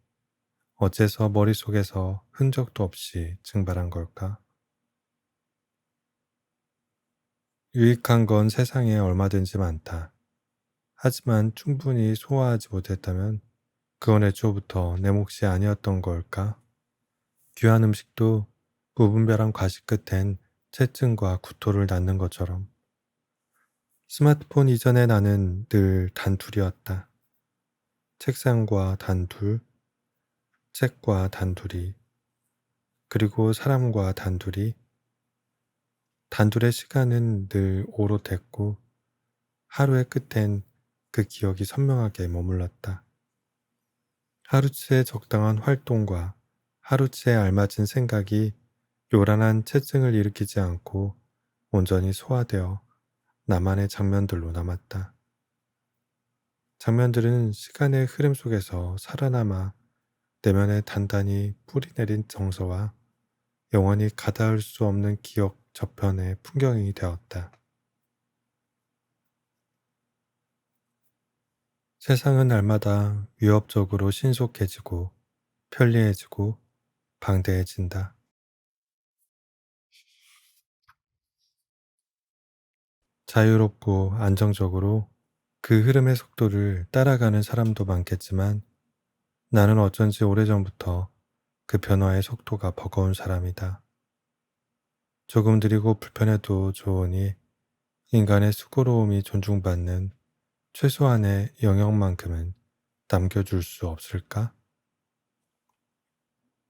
어째서 머릿속에서 흔적도 없이 증발한 걸까? 유익한 건 세상에 얼마든지 많다. 하지만 충분히 소화하지 못했다면 그건 애초부터 내 몫이 아니었던 걸까? 귀한 음식도 무분별한 과식 끝엔 채증과 구토를 낳는 것처럼 스마트폰 이전의 나는 늘 단둘이었다. 책상과 단둘, 책과 단둘이, 그리고 사람과 단둘이, 단둘의 시간은 늘 오롯했고 하루의 끝엔 그 기억이 선명하게 머물렀다. 하루치의 적당한 활동과 하루치에 알맞은 생각이 요란한 체증을 일으키지 않고 온전히 소화되어 나만의 장면들로 남았다. 장면들은 시간의 흐름 속에서 살아남아 내면에 단단히 뿌리내린 정서와 영원히 가다할 수 없는 기억 저편의 풍경이 되었다. 세상은 날마다 위협적으로 신속해지고 편리해지고 방대해진다. 자유롭고 안정적으로 그 흐름의 속도를 따라가는 사람도 많겠지만 나는 어쩐지 오래전부터 그 변화의 속도가 버거운 사람이다. 조금 느리고 불편해도 좋으니 인간의 수고로움이 존중받는 최소한의 영역만큼은 남겨줄 수 없을까?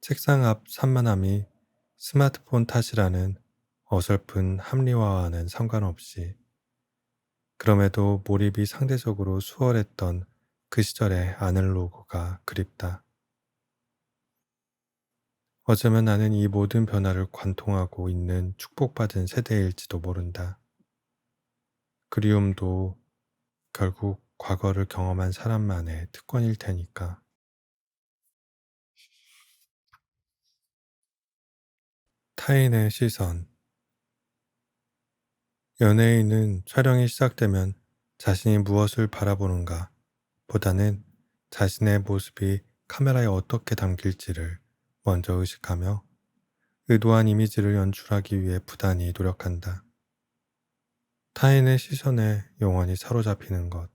책상 앞 산만함이 스마트폰 탓이라는 어설픈 합리화와는 상관없이 그럼에도 몰입이 상대적으로 수월했던 그 시절의 아날로그가 그립다. 어쩌면 나는 이 모든 변화를 관통하고 있는 축복받은 세대일지도 모른다. 그리움도 결국 과거를 경험한 사람만의 특권일 테니까. 타인의 시선. 연예인은 촬영이 시작되면 자신이 무엇을 바라보는가 보다는 자신의 모습이 카메라에 어떻게 담길지를 먼저 의식하며 의도한 이미지를 연출하기 위해 부단히 노력한다. 타인의 시선에 영원히 사로잡히는 것.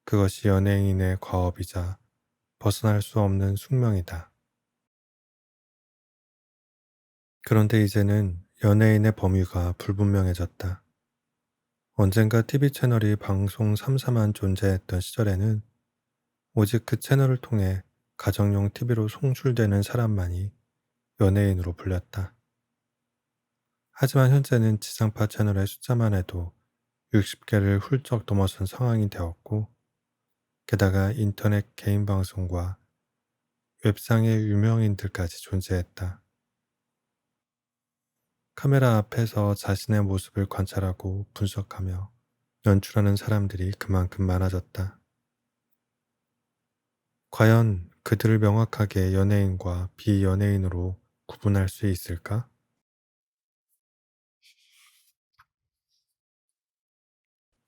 그것이 연예인의 과업이자 벗어날 수 없는 숙명이다. 그런데 이제는 연예인의 범위가 불분명해졌다. 언젠가 TV 채널이 방송 3사만 존재했던 시절에는 오직 그 채널을 통해 가정용 TV로 송출되는 사람만이 연예인으로 불렸다. 하지만 현재는 지상파 채널의 숫자만 해도 60개를 훌쩍 넘어선 상황이 되었고, 게다가 인터넷 개인 방송과 웹상의 유명인들까지 존재했다. 카메라 앞에서 자신의 모습을 관찰하고 분석하며 연출하는 사람들이 그만큼 많아졌다. 과연 그들을 명확하게 연예인과 비연예인으로 구분할 수 있을까?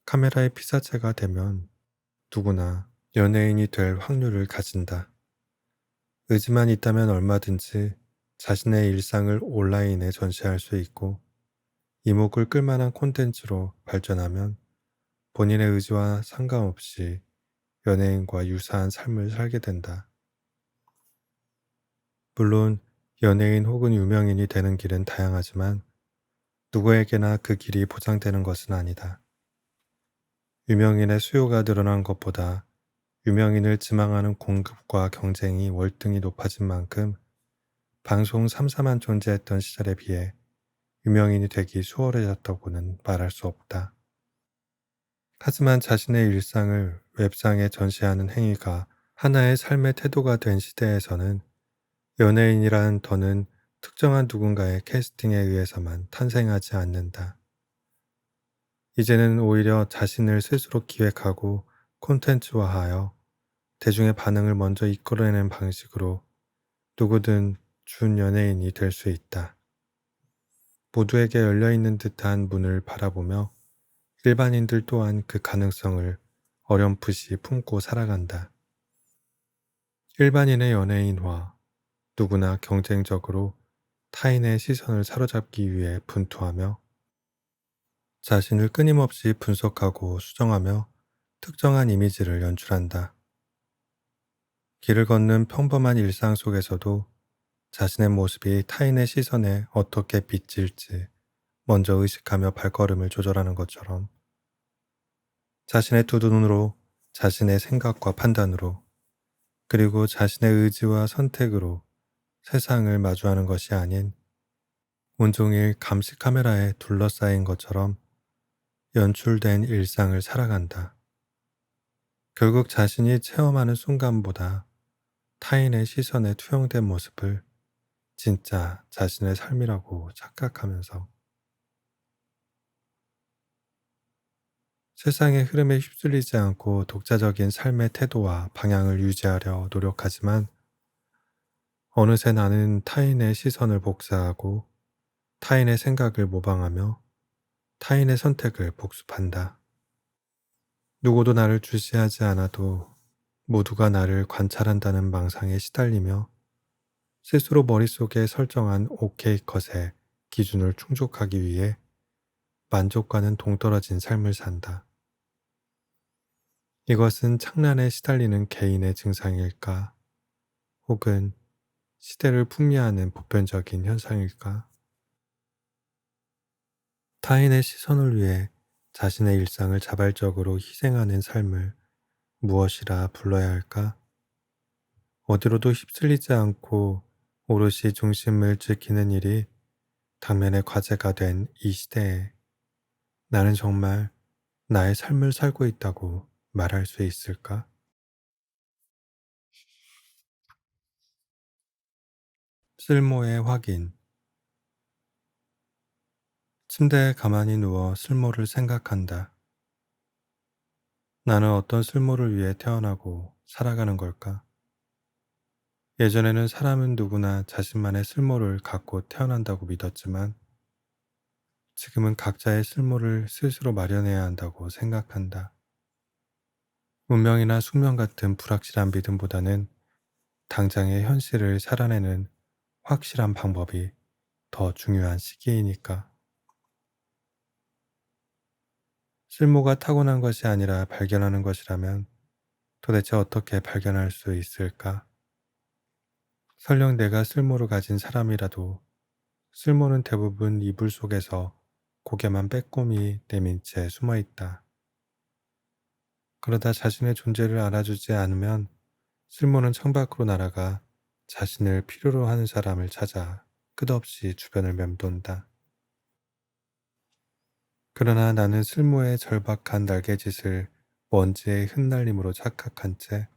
카메라의 피사체가 되면 누구나 연예인이 될 확률을 가진다. 의지만 있다면 얼마든지 자신의 일상을 온라인에 전시할 수 있고 이목을 끌만한 콘텐츠로 발전하면 본인의 의지와 상관없이 연예인과 유사한 삶을 살게 된다. 물론 연예인 혹은 유명인이 되는 길은 다양하지만 누구에게나 그 길이 보장되는 것은 아니다. 유명인의 수요가 늘어난 것보다 유명인을 지망하는 공급과 경쟁이 월등히 높아진 만큼 방송 3사만 존재했던 시절에 비해 유명인이 되기 수월해졌다고는 말할 수 없다. 하지만 자신의 일상을 웹상에 전시하는 행위가 하나의 삶의 태도가 된 시대에서는 연예인이란 더는 특정한 누군가의 캐스팅에 의해서만 탄생하지 않는다. 이제는 오히려 자신을 스스로 기획하고 콘텐츠화하여 대중의 반응을 먼저 이끌어내는 방식으로 누구든 준 연예인이 될 수 있다. 모두에게 열려있는 듯한 문을 바라보며 일반인들 또한 그 가능성을 어렴풋이 품고 살아간다. 일반인의 연예인화, 누구나 경쟁적으로 타인의 시선을 사로잡기 위해 분투하며 자신을 끊임없이 분석하고 수정하며 특정한 이미지를 연출한다. 길을 걷는 평범한 일상 속에서도 자신의 모습이 타인의 시선에 어떻게 비칠지 먼저 의식하며 발걸음을 조절하는 것처럼 자신의 두 눈으로 자신의 생각과 판단으로 그리고 자신의 의지와 선택으로 세상을 마주하는 것이 아닌 온종일 감시 카메라에 둘러싸인 것처럼 연출된 일상을 살아간다. 결국 자신이 체험하는 순간보다 타인의 시선에 투영된 모습을 진짜 자신의 삶이라고 착각하면서 세상의 흐름에 휩쓸리지 않고 독자적인 삶의 태도와 방향을 유지하려 노력하지만 어느새 나는 타인의 시선을 복사하고 타인의 생각을 모방하며 타인의 선택을 복습한다. 누구도 나를 주시하지 않아도 모두가 나를 관찰한다는 망상에 시달리며 스스로 머릿속에 설정한 오케이 컷의 기준을 충족하기 위해 만족과는 동떨어진 삶을 산다. 이것은 창란에 시달리는 개인의 증상일까? 혹은 시대를 풍미하는 보편적인 현상일까? 타인의 시선을 위해 자신의 일상을 자발적으로 희생하는 삶을 무엇이라 불러야 할까? 어디로도 휩쓸리지 않고 오롯이 중심을 지키는 일이 당면의 과제가 된 이 시대에 나는 정말 나의 삶을 살고 있다고 말할 수 있을까? 쓸모의 확인. 침대에 가만히 누워 쓸모를 생각한다. 나는 어떤 쓸모를 위해 태어나고 살아가는 걸까? 예전에는 사람은 누구나 자신만의 쓸모를 갖고 태어난다고 믿었지만 지금은 각자의 쓸모를 스스로 마련해야 한다고 생각한다. 운명이나 숙명 같은 불확실한 믿음보다는 당장의 현실을 살아내는 확실한 방법이 더 중요한 시기이니까. 쓸모가 타고난 것이 아니라 발견하는 것이라면 도대체 어떻게 발견할 수 있을까? 설령 내가 쓸모를 가진 사람이라도 쓸모는 대부분 이불 속에서 고개만 빼꼼히 내민 채 숨어 있다. 그러다 자신의 존재를 알아주지 않으면 쓸모는 창밖으로 날아가 자신을 필요로 하는 사람을 찾아 끝없이 주변을 맴돈다. 그러나 나는 쓸모의 절박한 날개짓을 먼지의 흩날림으로 착각한 채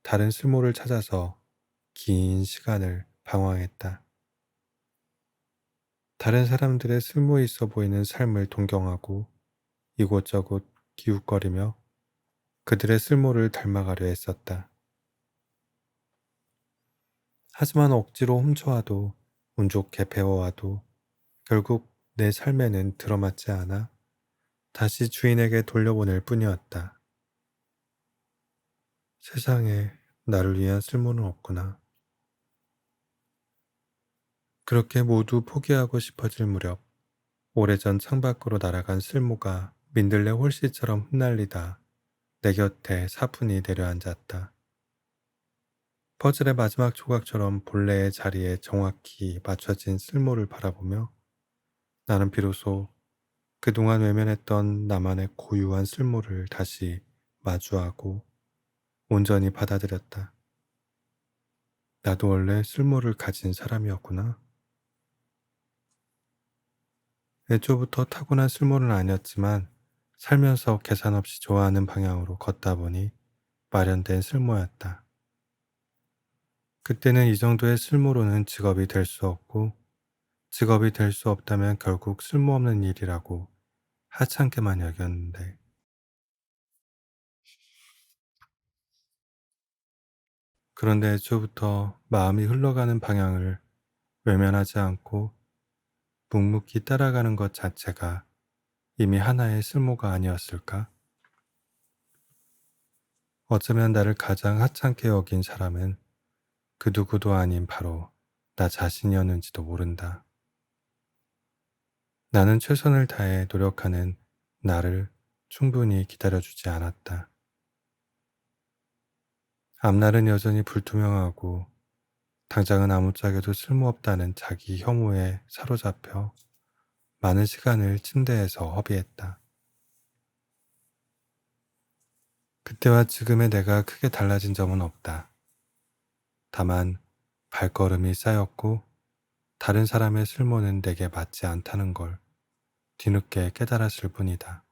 다른 쓸모를 찾아서 긴 시간을 방황했다. 다른 사람들의 쓸모 있어 보이는 삶을 동경하고 이곳저곳 기웃거리며 그들의 쓸모를 닮아가려 했었다. 하지만 억지로 훔쳐와도 운 좋게 배워와도 결국 내 삶에는 들어맞지 않아 다시 주인에게 돌려보낼 뿐이었다. 세상에 나를 위한 쓸모는 없구나. 그렇게 모두 포기하고 싶어질 무렵 오래전 창밖으로 날아간 쓸모가 민들레 홀씨처럼 흩날리다 내 곁에 사뿐히 내려앉았다. 퍼즐의 마지막 조각처럼 본래의 자리에 정확히 맞춰진 쓸모를 바라보며 나는 비로소 그동안 외면했던 나만의 고유한 쓸모를 다시 마주하고 온전히 받아들였다. 나도 원래 쓸모를 가진 사람이었구나. 애초부터 타고난 쓸모는 아니었지만 살면서 계산 없이 좋아하는 방향으로 걷다 보니 마련된 쓸모였다. 그때는 이 정도의 쓸모로는 직업이 될 수 없고 직업이 될 수 없다면 결국 쓸모없는 일이라고 하찮게만 여겼는데 그런데 애초부터 마음이 흘러가는 방향을 외면하지 않고 묵묵히 따라가는 것 자체가 이미 하나의 쓸모가 아니었을까? 어쩌면 나를 가장 하찮게 여긴 사람은 그 누구도 아닌 바로 나 자신이었는지도 모른다. 나는 최선을 다해 노력하는 나를 충분히 기다려주지 않았다. 앞날은 여전히 불투명하고 당장은 아무짝에도 쓸모없다는 자기 혐오에 사로잡혀 많은 시간을 침대에서 허비했다. 그때와 지금의 내가 크게 달라진 점은 없다. 다만 발걸음이 쌓였고 다른 사람의 쓸모는 내게 맞지 않다는 걸 뒤늦게 깨달았을 뿐이다.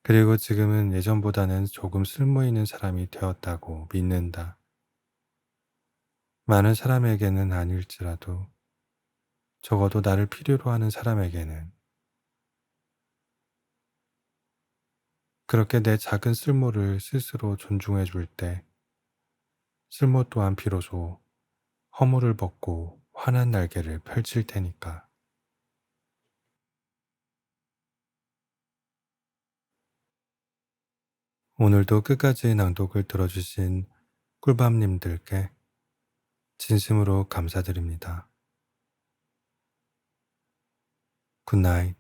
그리고 지금은 예전보다는 조금 쓸모 있는 사람이 되었다고 믿는다. 많은 사람에게는 아닐지라도 적어도 나를 필요로 하는 사람에게는 그렇게 내 작은 쓸모를 스스로 존중해 줄 때 쓸모 또한 비로소 허물을 벗고 환한 날개를 펼칠 테니까. 오늘도 끝까지 낭독을 들어주신 꿀밤님들께 진심으로 감사드립니다. 굿나잇.